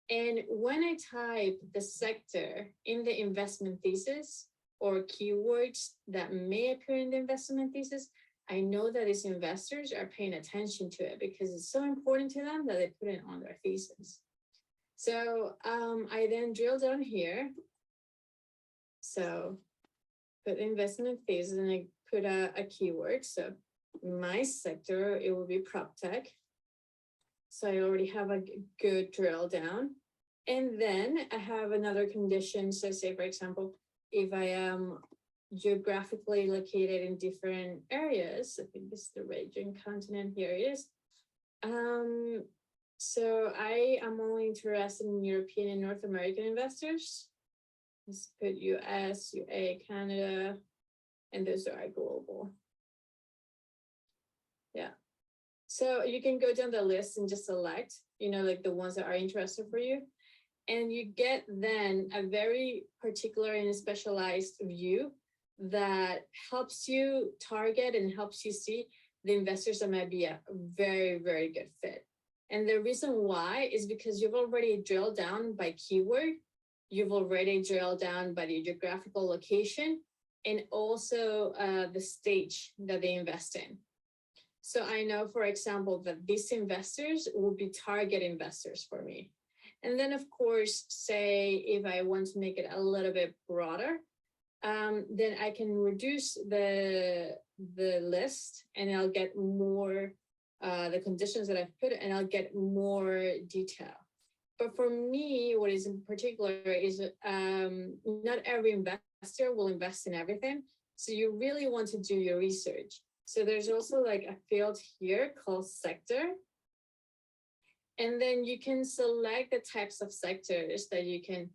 And when I type the sector in the investment thesis or keywords that may appear in the investment thesis, I know that these investors are paying attention to it because it's so important to them that they put it on their thesis. So I then drill down here. So put investment thesis and I put a keyword. So my sector, it will be prop tech. So I already have a good drill down. And then I have another condition. So say, for example, if I am geographically located in different areas, I think this is the region, continent, here it is. So I am only interested in European and North American investors. Let's put US, UA, Canada, and those are global. Yeah. So you can go down the list and just select, like the ones that are interested for you. And you get then a very particular and specialized view that helps you target and helps you see the investors that might be a very, very good fit. And the reason why is because you've already drilled down by keyword, you've already drilled down by the geographical location, and also the stage that they invest in. So I know, for example, that these investors will be target investors for me. And then, of course, say if I want to make it a little bit broader, then I can reduce the list and I'll get more the conditions that I've put, and I'll get more detail. But for me, what is in particular is not every investor will invest in everything. So you really want to do your research. So there's also like a field here called sector. And then you can select the types of sectors that you can,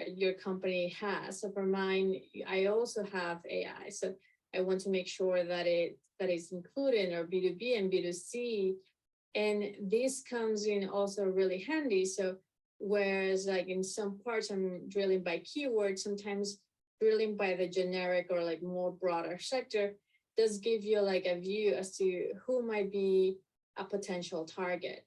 your company has. So for mine, I also have AI. So I want to make sure that that is included, or B2B and B2C. And this comes in also really handy. So whereas like in some parts I'm drilling by keyword, sometimes drilling by the generic or like more broader sector does give you like a view as to who might be a potential target.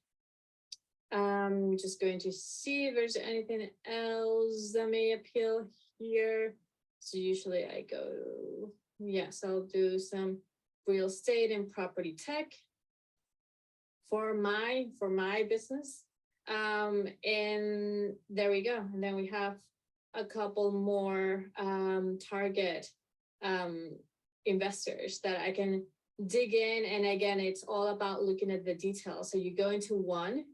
Just going to see if there's anything else that may appeal here. So usually I go, yes, I'll do some real estate and property tech for my business. And there we go. And then we have a couple more target investors that I can dig in. And again, it's all about looking at the details. So you go into one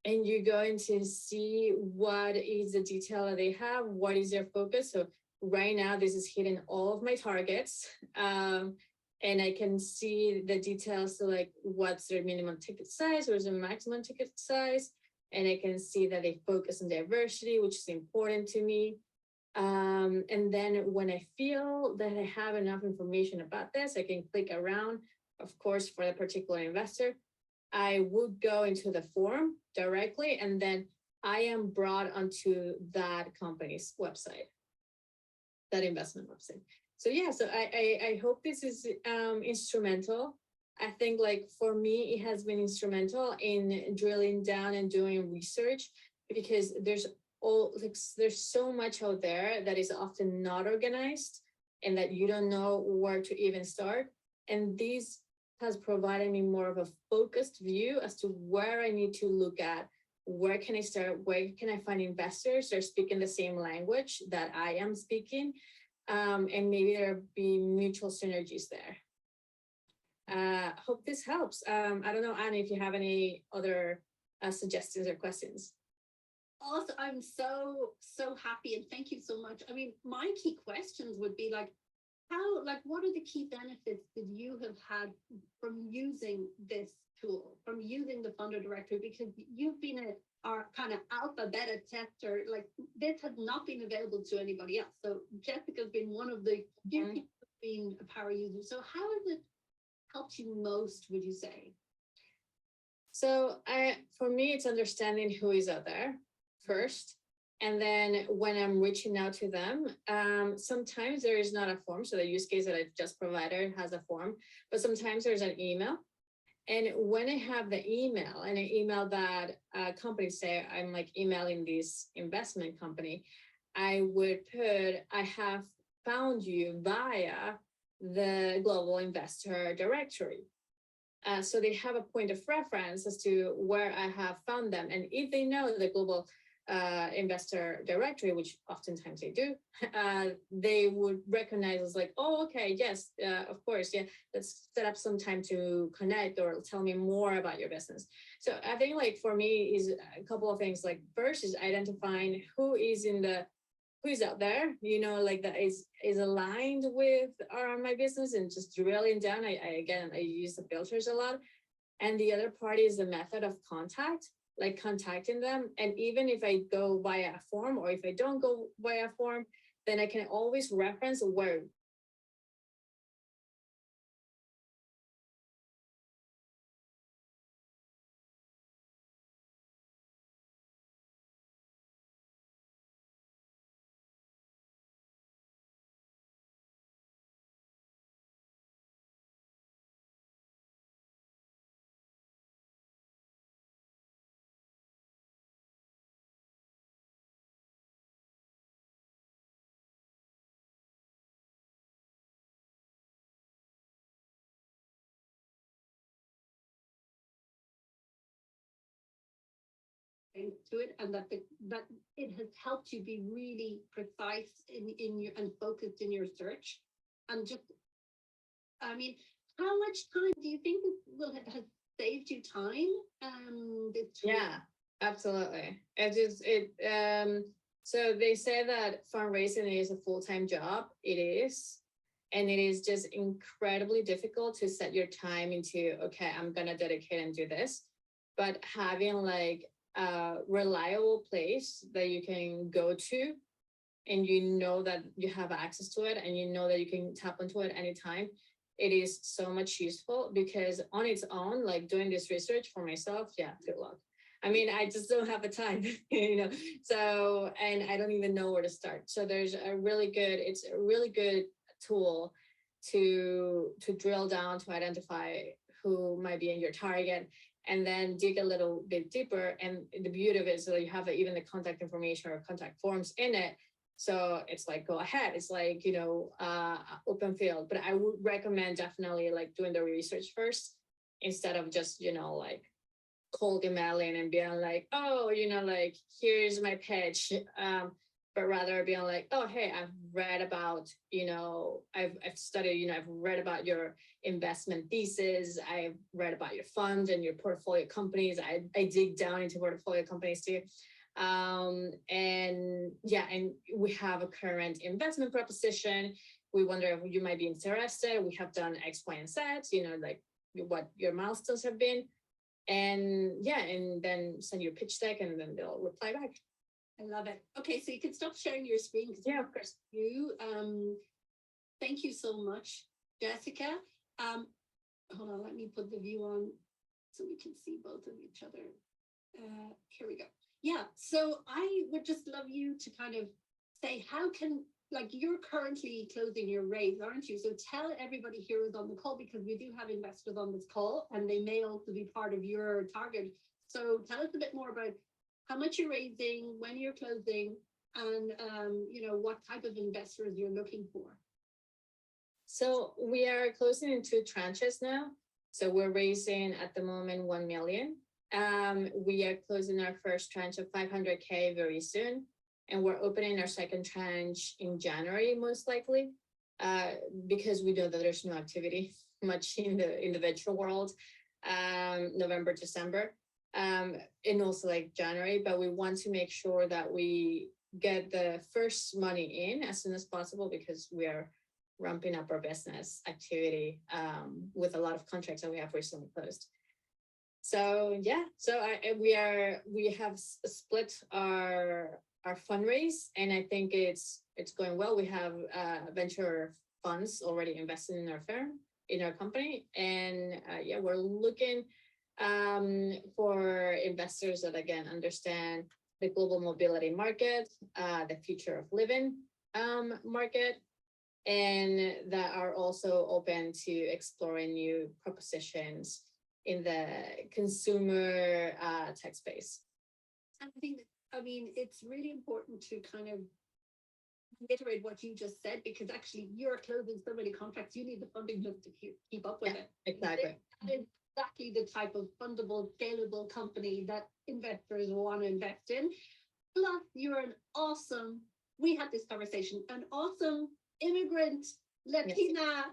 and you're going to see what is the detail that they have, what is their focus. So right now, this is hitting all of my targets. And I can see the details, so like what's their minimum ticket size, what's their maximum ticket size. And I can see that they focus on diversity, which is important to me. And then when I feel that I have enough information about this, I can click around, of course, for the particular investor. I would go into the form directly, and then I am brought onto that company's website, that investment website. So yeah, so I hope this is instrumental. I think like for me, it has been instrumental in drilling down and doing research, because there's so much out there that is often not organized and that you don't know where to even start. And this has provided me more of a focused view as to where I need to look at, where can I start, where can I find investors that are speaking the same language that I am speaking, and maybe there'll be mutual synergies there. Hope this helps. I don't know, Anna, if you have any other suggestions or questions. Also, I'm so happy, and thank you so much. I mean, my key questions would be like, what are the key benefits that you have had from using this tool, from using the funder directory? Because you've been our kind of alpha beta tester, like this has not been available to anybody else. So Jessica's been one of the few people who've been a power user. So how has it helped you most, would you say? So for me, it's understanding who is out there first. And then when I'm reaching out to them, sometimes there is not a form. So the use case that I've just provided has a form, but sometimes there's an email. And when I have the email and I email that company, say I'm like emailing this investment company, I would put, I have found you via the global investor directory. So they have a point of reference as to where I have found them. And if they know the global investor directory, which oftentimes they do, they would recognize as like, oh, okay, yes, of course, yeah, let's set up some time to connect or tell me more about your business. So I think like for me is a couple of things. Like first is identifying who is out there, you know, like that is aligned with my business, and just drilling down. I use the filters a lot. And the other part is the method of contact, like contacting them. And even if I go via a form, or if I don't go via a form, then I can always reference where to it, and that it has helped you be really precise in your and focused in your search. And just, I mean, how much time do you think has saved you time? Yeah, absolutely. So they say that fundraising is a full-time job. It is. And it is just incredibly difficult to set your time into, okay, I'm gonna dedicate and do this. But having like a reliable place that you can go to, and you know that you have access to it, and you know that you can tap into it anytime, it is so much useful. Because on its own, like doing this research for myself, yeah, good luck. I mean, I just don't have the time, you know. So, and I don't even know where to start. So it's a really good tool to drill down, to identify who might be in your target, and then dig a little bit deeper. And the beauty of it is that you have even the contact information or contact forms in it. So it's like, go ahead. It's like, you know, open field. But I would recommend definitely like doing the research first, instead of just, you know, like cold emailing and being like, oh, you know, like, here's my pitch. But rather being like, oh, hey, I've read about, you know, I've studied, you know, I've read about your investment thesis. I've read about your fund and your portfolio companies. I dig down into portfolio companies too. And yeah, and we have a current investment proposition. We wonder if you might be interested. We have done X, Y, and Z, you know, like what your milestones have been. And yeah, and then send you a pitch deck, and then they'll reply back. I love it. Okay, so you can stop sharing your screen. Yeah, of course. Thank you so much, Jessica. Hold on, let me put the view on so we can see both of each other. Here we go. Yeah, so I would just love you to kind of say, how can, like, you're currently closing your raise, aren't you? So tell everybody here who's on the call, because we do have investors on this call, and they may also be part of your target. So tell us a bit more about how much you're raising, when you're closing, and you know, what type of investors you're looking for. So we are closing in 2 tranches now. So we're raising at the moment 1 million. We are closing our first tranche of 500K very soon, and we're opening our second tranche in January, most likely, because we know that there's no activity much in the venture world, November, December. And also like January, but we want to make sure that we get the first money in as soon as possible, because we are ramping up our business activity with a lot of contracts that we have recently closed. So yeah, so we have split our fundraise, and I think it's going well. We have venture funds already invested in our firm, in our company, and yeah, we're looking for investors that again understand the global mobility market, the future of living market, and that are also open to exploring new propositions in the consumer tech space. And I think, I mean, it's really important to kind of reiterate what you just said, because actually you're closing so many contracts, you need the funding just to keep up with it. Exactly. That is exactly the type of fundable, scalable company that investors want to invest in. Plus, you're an awesome, we had this conversation, an awesome immigrant, Latina,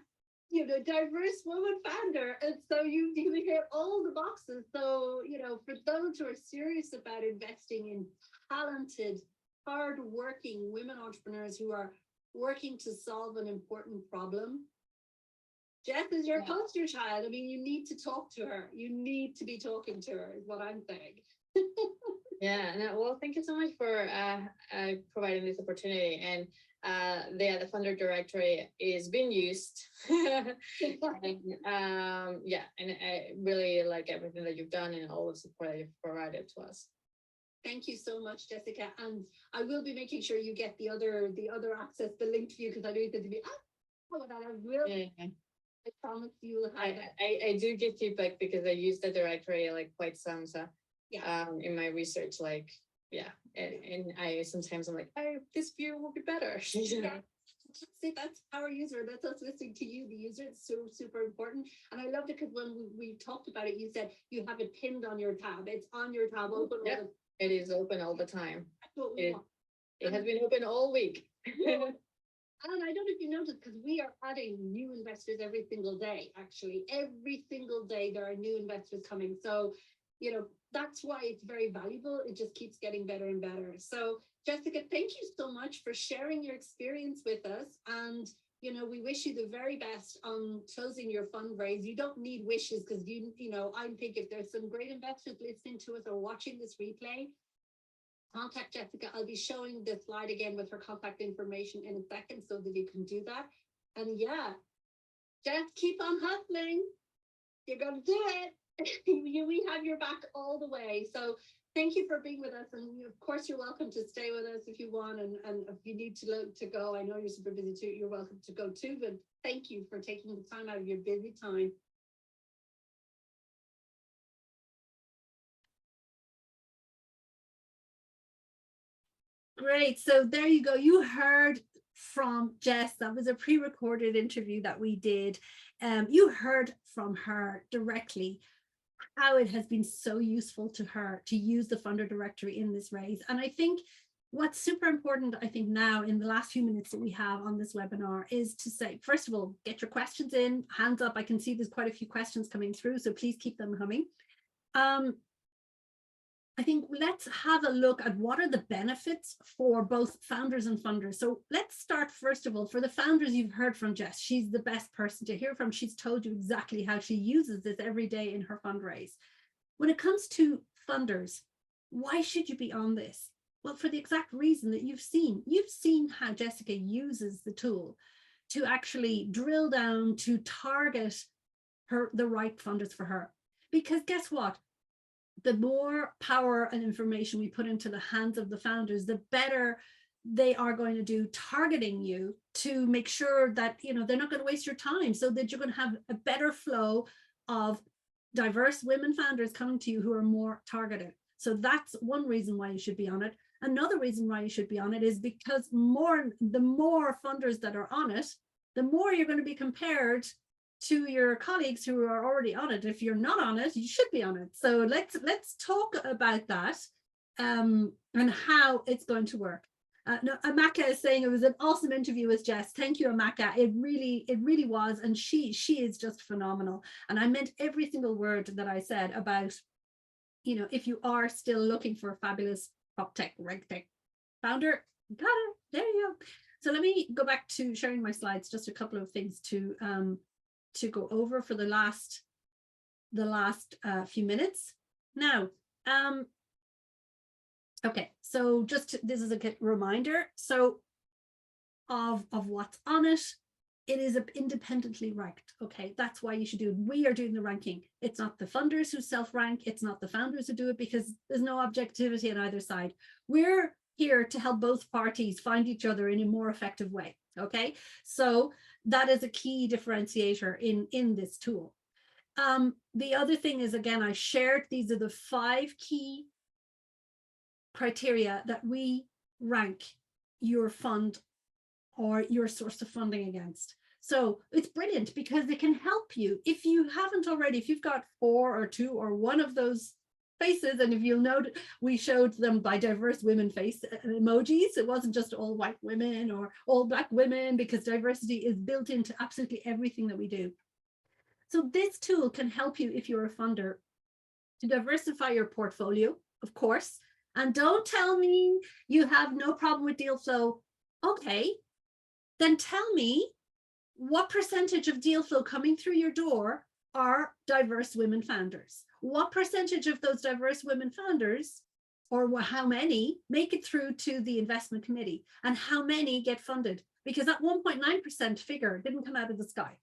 diverse woman founder. And so you hit all the boxes. So, for those who are serious about investing in talented, hardworking women entrepreneurs who are working to solve an important problem, Jess is your poster child. I mean, you need to talk to her. You need to be talking to her, is what I'm saying. Yeah, no, well, thank you so much for providing this opportunity. And the funder directory is being used. And, and I really like everything that you've done and all the support that you've provided to us. Thank you so much, Jessica. And I will be making sure you get the other access, the link to you, because I know you said to me, I will. Yeah. I promise you will have I do get feedback because I use the directory like quite some, so in my research, like, and I sometimes I'm like, this view will be better. Yeah. See, that's our user. That's us listening to you, the user. It's so super important. And I loved it because when we talked about it, you said you have it pinned on your tab. It's on your tab open. Yeah, it is open all the time. It has been open all week. And I don't know if you noticed, because we are adding new investors every single day, actually. Every single day there are new investors coming. So, that's why it's very valuable. It just keeps getting better and better. So, Jessica, thank you so much for sharing your experience with us. And, we wish you the very best on closing your fundraise. You don't need wishes because, I think if there's some great investors listening to us or watching this replay, contact Jessica. I'll be showing the slide again with her contact information in a second so that you can do that. And Jess, keep on hustling. You're going to do it. We have your back all the way. So thank you for being with us. And of course, you're welcome to stay with us if you want. And if you need to go, I know you're super busy too. You're welcome to go too. But thank you for taking the time out of your busy time. Great. So there you go. You heard from Jess. That was a pre-recorded interview that we did. You heard from her directly how it has been so useful to her to use the funder directory in this raise. And I think what's super important, I think now in the last few minutes that we have on this webinar is to say, first of all, get your questions in, hands up. I can see there's quite a few questions coming through, so please keep them coming. I think let's have a look at what are the benefits for both founders and funders. So let's start, first of all, for the founders. You've heard from Jess. She's the best person to hear from. She's told you exactly how she uses this every day in her fundraise. When it comes to funders, why should you be on this? Well, for the exact reason that you've seen. You've seen how Jessica uses the tool to actually drill down to target the right funders for her. Because guess what? The more power and information we put into the hands of the founders, the better they are going to do targeting you to make sure that they're not going to waste your time, so that you're going to have a better flow of diverse women founders coming to you who are more targeted. So that's one reason why you should be on it. Another reason why you should be on it is because the more funders that are on it, the more you're going to be compared to your colleagues who are already on it. If you're not on it, you should be on it. So let's talk about that and how it's going to work. No, Amaka is saying it was an awesome interview with Jess. Thank you, Amaka. It really was, and she is just phenomenal. And I meant every single word that I said about, if you are still looking for a fabulous PropTech, RegTech founder, got it. There you go. So let me go back to sharing my slides. Just a couple of things to go over for the last few minutes. Now, okay, so this is a reminder. So of what's on it. It is independently ranked. Okay, that's why you should do it. We are doing the ranking. It's not the funders who self-rank. It's not the founders who do it, because there's no objectivity on either side. We're here to help both parties find each other in a more effective way. Okay, so that is a key differentiator in this tool. The other thing is, again, I shared, these are the 5 key criteria that we rank your fund or your source of funding against. So it's brilliant because it can help you. If you haven't already, if you've got 4 or 2 or 1 of those faces, and if you'll note, we showed them by diverse women face emojis. It wasn't just all white women or all Black women, because diversity is built into absolutely everything that we do. So this tool can help you if you're a funder to diversify your portfolio, of course. And don't tell me you have no problem with deal flow. Okay, then tell me what percentage of deal flow coming through your door are diverse women founders? What percentage of those diverse women founders, or how many, make it through to the investment committee? And how many get funded? Because that 1.9% figure didn't come out of the sky.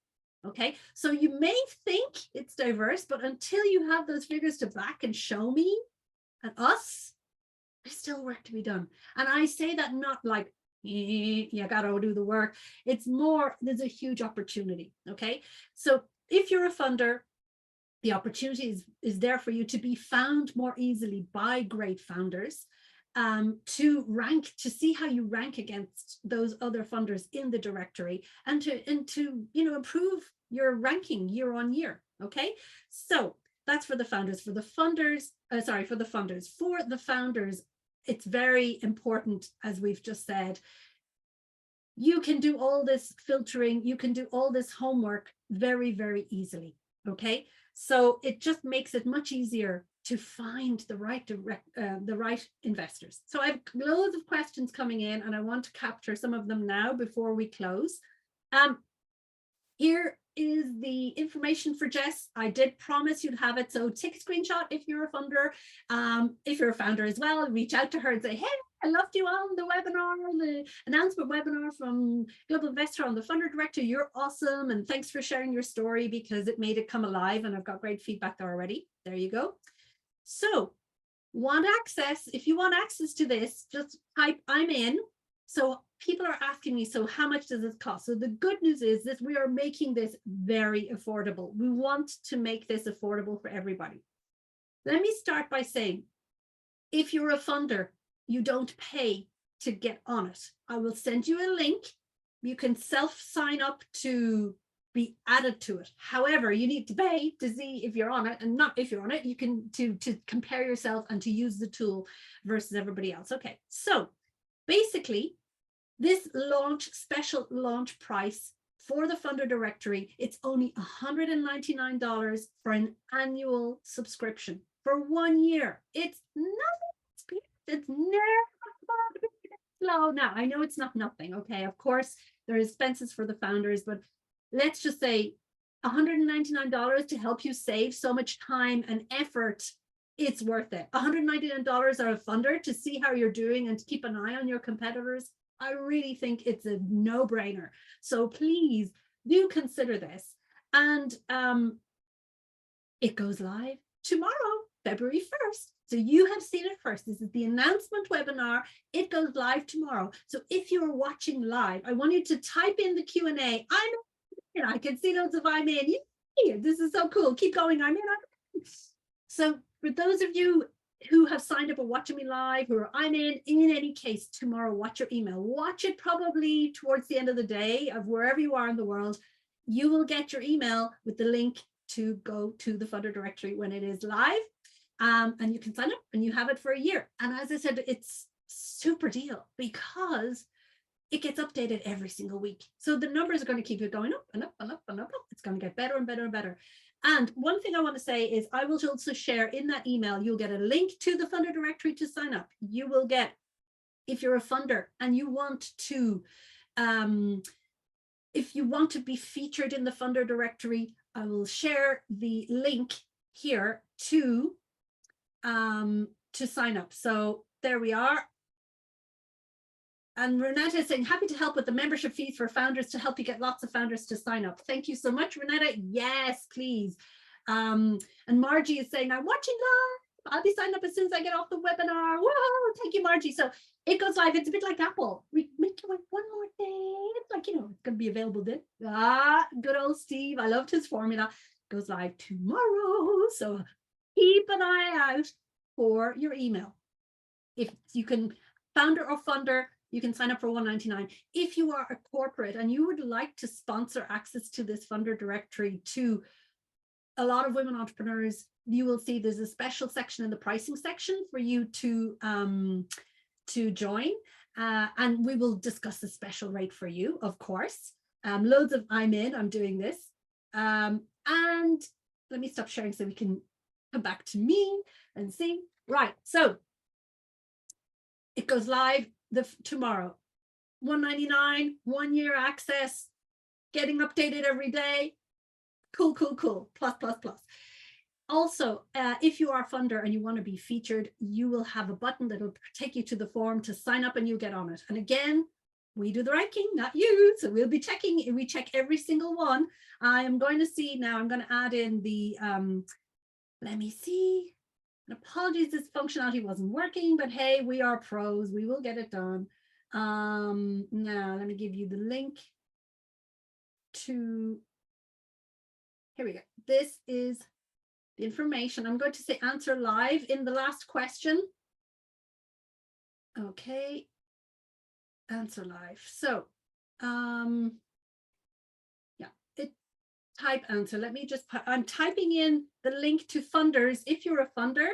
Okay, so you may think it's diverse, but until you have those figures to back and show me and us, there's still work to be done. And I say that not like, you gotta do the work. It's more, there's a huge opportunity. Okay, so if you're a funder, the opportunity is there for you to be found more easily by great founders, to rank, to see how you rank against those other funders in the directory, and to improve your ranking year on year. Okay, so that's for the founders. For the funders, for the funders. For the founders, it's very important, as we've just said, you can do all this filtering, you can do all this homework very, very easily. Okay, so it just makes it much easier to find the right investors. So I have loads of questions coming in, and I want to capture some of them now before we close. Here is the information for Jess. I did promise you'd have it, so take a screenshot if you're a funder. If you're a founder as well, reach out to her and say, hey, I loved you on the webinar, the announcement webinar from Global Investor on the Funder Director. You're awesome, and thanks for sharing your story, because it made it come alive, and I've got great feedback already. There you go. So, want access? If you want access to this, just type I'm in. So people are asking me, so how much does this cost? So the good news is that we are making this very affordable. We want to make this affordable for everybody. Let me start by saying, if you're a funder, you don't pay to get on it. I will send you a link. You can self-sign up to be added to it. However, you need to pay to see if you're on it, and not if you're on it, you can to compare yourself and to use the tool versus everybody else. Okay, so basically, this special launch price for the funder directory, it's only $199 for an annual subscription for 1 year. It's nothing. It's never low. Now, I know it's not nothing. Okay, of course, there are expenses for the founders, but let's just say $199 to help you save so much time and effort. It's worth it. $199 on a funder to see how you're doing and to keep an eye on your competitors. I really think it's a no-brainer. So please do consider this. And it goes live tomorrow, February 1st. So you have seen it first. This is the announcement webinar. It goes live tomorrow. So if you're watching live, I want you to type in the Q&A. I'm in. I can see loads of I'm in. Yeah, this is so cool. Keep going. I'm in. So for those of you who have signed up or watching me live, who are I'm in any case, tomorrow, watch your email. Watch it probably towards the end of the day of wherever you are in the world. You will get your email with the link to go to the funder directory when it is live. And you can sign up and you have it for a year. And as I said, it's super deal because it gets updated every single week. So the numbers are going to keep it going up and up and up and up. It's going to get better and better and better. And one thing I want to say is I will also share in that email, you'll get a link to the funder directory to sign up. You will get, if you're a funder and you want to, if you want to be featured in the funder directory, I will share the link here to sign up. So there we are. And Renata is saying, happy to help with the membership fees for founders to help you get lots of founders to sign up. Thank you so much, Renata. Yes, please. And Margie is saying, I'm watching live. I'll be signed up as soon as I get off the webinar. Whoa, thank you, Margie. So it goes live. It's a bit like Apple. We make it like one more day. It's like, it's going to be available then. Good old Steve. I loved his formula. Goes live tomorrow. So keep an eye out for your email. If you can, founder or funder, you can sign up for $199. If you are a corporate and you would like to sponsor access to this funder directory to a lot of women entrepreneurs, you will see there's a special section in the pricing section for you to join. And we will discuss a special rate for you, of course. Loads of I'm doing this. And let me stop sharing so we can come back to me and see. Right, so it goes live tomorrow. $199, 1 year access, getting updated every day. Cool, cool, cool. Plus, plus, plus. Also, if you are a funder and you want to be featured, you will have a button that will take you to the form to sign up and you get on it. And again, we do the ranking, not you. So we'll be checking, we check every single one. I am going to see now, I'm going to add in the, let me see. And apologies, this functionality wasn't working, but hey, we are pros. We will get it done. Now, let me give you the link to, here we go. This is the information. I'm going to say answer live in the last question. Okay, answer live. So, yeah, type answer. Let me just put, I'm typing in the link to funders. If you're a funder,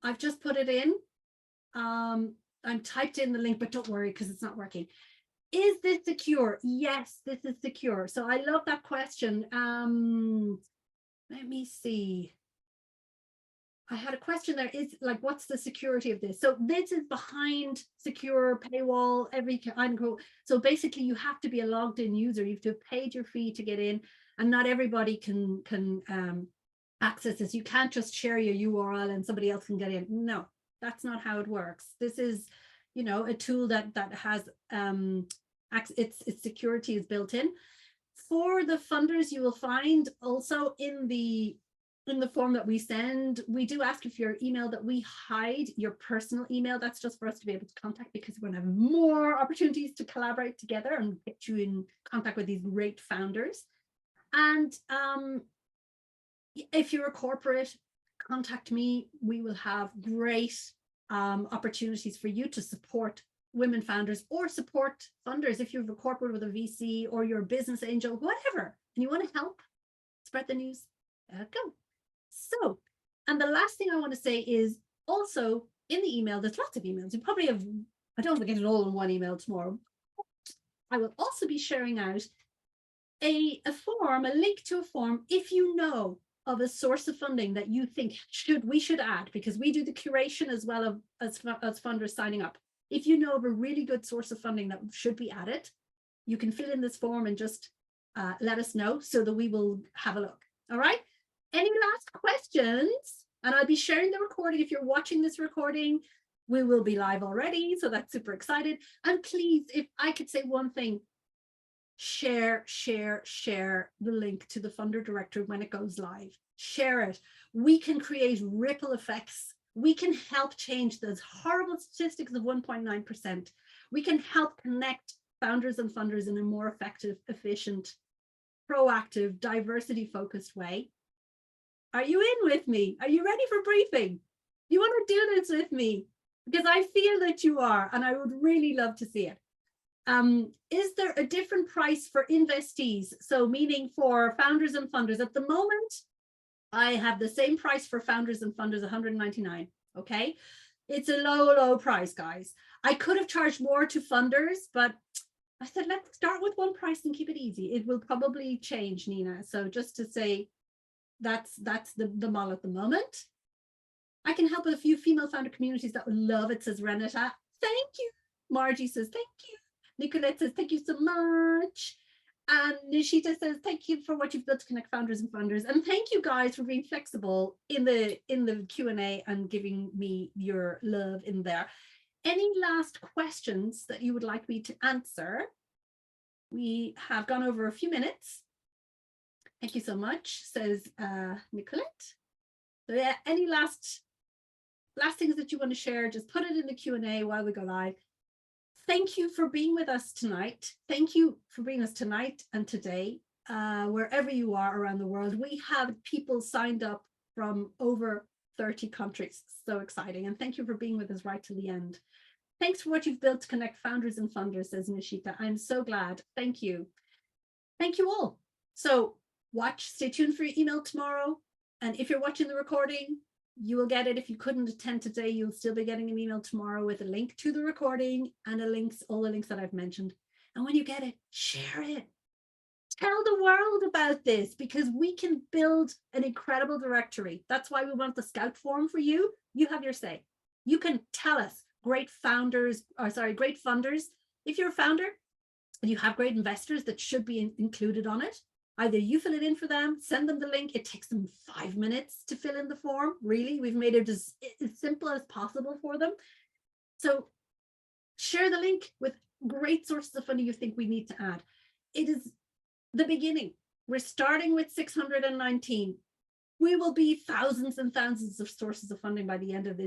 I've just put it in. I'm typed in the link, but don't worry because it's not working. Is this secure? Yes, this is secure. So I love that question. Let me see. I had a question there. Is like, what's the security of this? So this is behind secure paywall, every kind of. So basically you have to be a logged in user. You have to have paid your fee to get in, and not everybody can access this. You can't just share your URL and somebody else can get in. No, that's not how it works. This is, you know, a tool that has its security is built in. For the funders, you will find also in the form that we send, we do ask if your email that we hide your personal email. That's just for us to be able to contact, because we're going to have more opportunities to collaborate together and get you in contact with these great founders. And if you're a corporate, contact me. We will have great opportunities for you to support women founders or support funders. If you're a corporate with a VC or you're a business angel, whatever, and you want to help spread the news, go. So, and the last thing I want to say is also in the email, there's lots of emails. You probably have, I don't want to get it all in one email tomorrow. I will also be sharing out a form, a link to a form, if you know of a source of funding that you think we should add, because we do the curation as well as funders signing up. If you know of a really good source of funding that should be added, you can fill in this form and just let us know so that we will have a look. All right. Any last questions? And I'll be sharing the recording. If you're watching this recording, we will be live already. So that's super excited. And please, if I could say one thing, share the link to the funder directory when it goes live. Share it. We can create ripple effects. We can help change those horrible statistics of 1.9%. We can help connect founders and funders in a more effective, efficient, proactive, diversity-focused way. Are you in with me? Are you ready for briefing? You want to do this with me? Because I feel that you are, and I would really love to see it. Is there a different price for investees? So meaning for founders and funders. At the moment, I have the same price for founders and funders, $199. Okay. It's a low price, guys. I could have charged more to funders, but I said, let's start with one price and keep it easy. It will probably change, Nina. So just to say, that's the model at the moment. I can help with a few female founder communities that would love it, says Renata. Thank you. Margie says, thank you. Nicolette says, thank you so much. And Nishita says, thank you for what you've built to connect founders and funders. And thank you guys for being flexible in the Q&A and giving me your love in there. Any last questions that you would like me to answer? We have gone over a few minutes. Thank you so much, says Nicolette. So yeah, any last things that you want to share, just put it in the Q&A while we go live. Thank you for being with us tonight. Thank you for being with us tonight and today, wherever you are around the world. We have people signed up from over 30 countries. So exciting. And thank you for being with us right to the end. Thanks for what you've built to connect founders and funders, says Nishita. I'm so glad. Thank you. Thank you all. So stay tuned for your email tomorrow. And if you're watching the recording, you will get it. If you couldn't attend today, you'll still be getting an email tomorrow with a link to the recording and all the links that I've mentioned. And when you get it, share it. Tell the world about this, because we can build an incredible directory. That's why we want the Scout form for you. You have your say. You can tell us great funders. If you're a founder and you have great investors that should be included on it, either you fill it in for them, send them the link. It takes them 5 minutes to fill in the form. Really, we've made it as simple as possible for them. So share the link with great sources of funding you think we need to add. It is the beginning. We're starting with 619. We will be thousands and thousands of sources of funding by the end of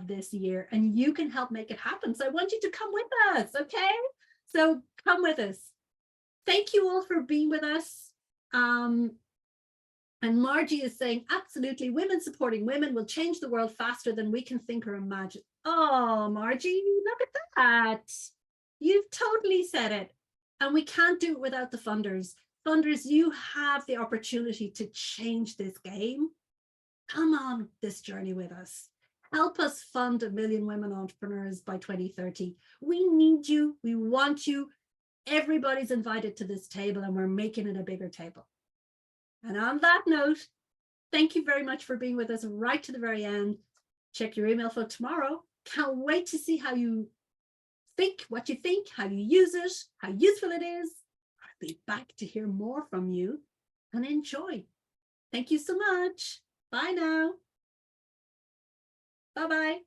this year, and you can help make it happen. So I want you to come with us, okay? So come with us. Thank you all for being with us. And Margie is saying, absolutely, women supporting women will change the world faster than we can think or imagine. Oh, Margie, look at that. You've totally said it. And we can't do it without the funders. Funders, you have the opportunity to change this game. Come on this journey with us. Help us fund 1 million women entrepreneurs by 2030. We need you. We want you. Everybody's invited to this table, and we're making it a bigger table. And on that note, thank you very much for being with us right to the very end. Check your email for tomorrow. Can't wait to see how you think, what you think, how you use it, how useful it is. I'll be back to hear more from you, and enjoy. Thank you so much. Bye now. Bye-bye.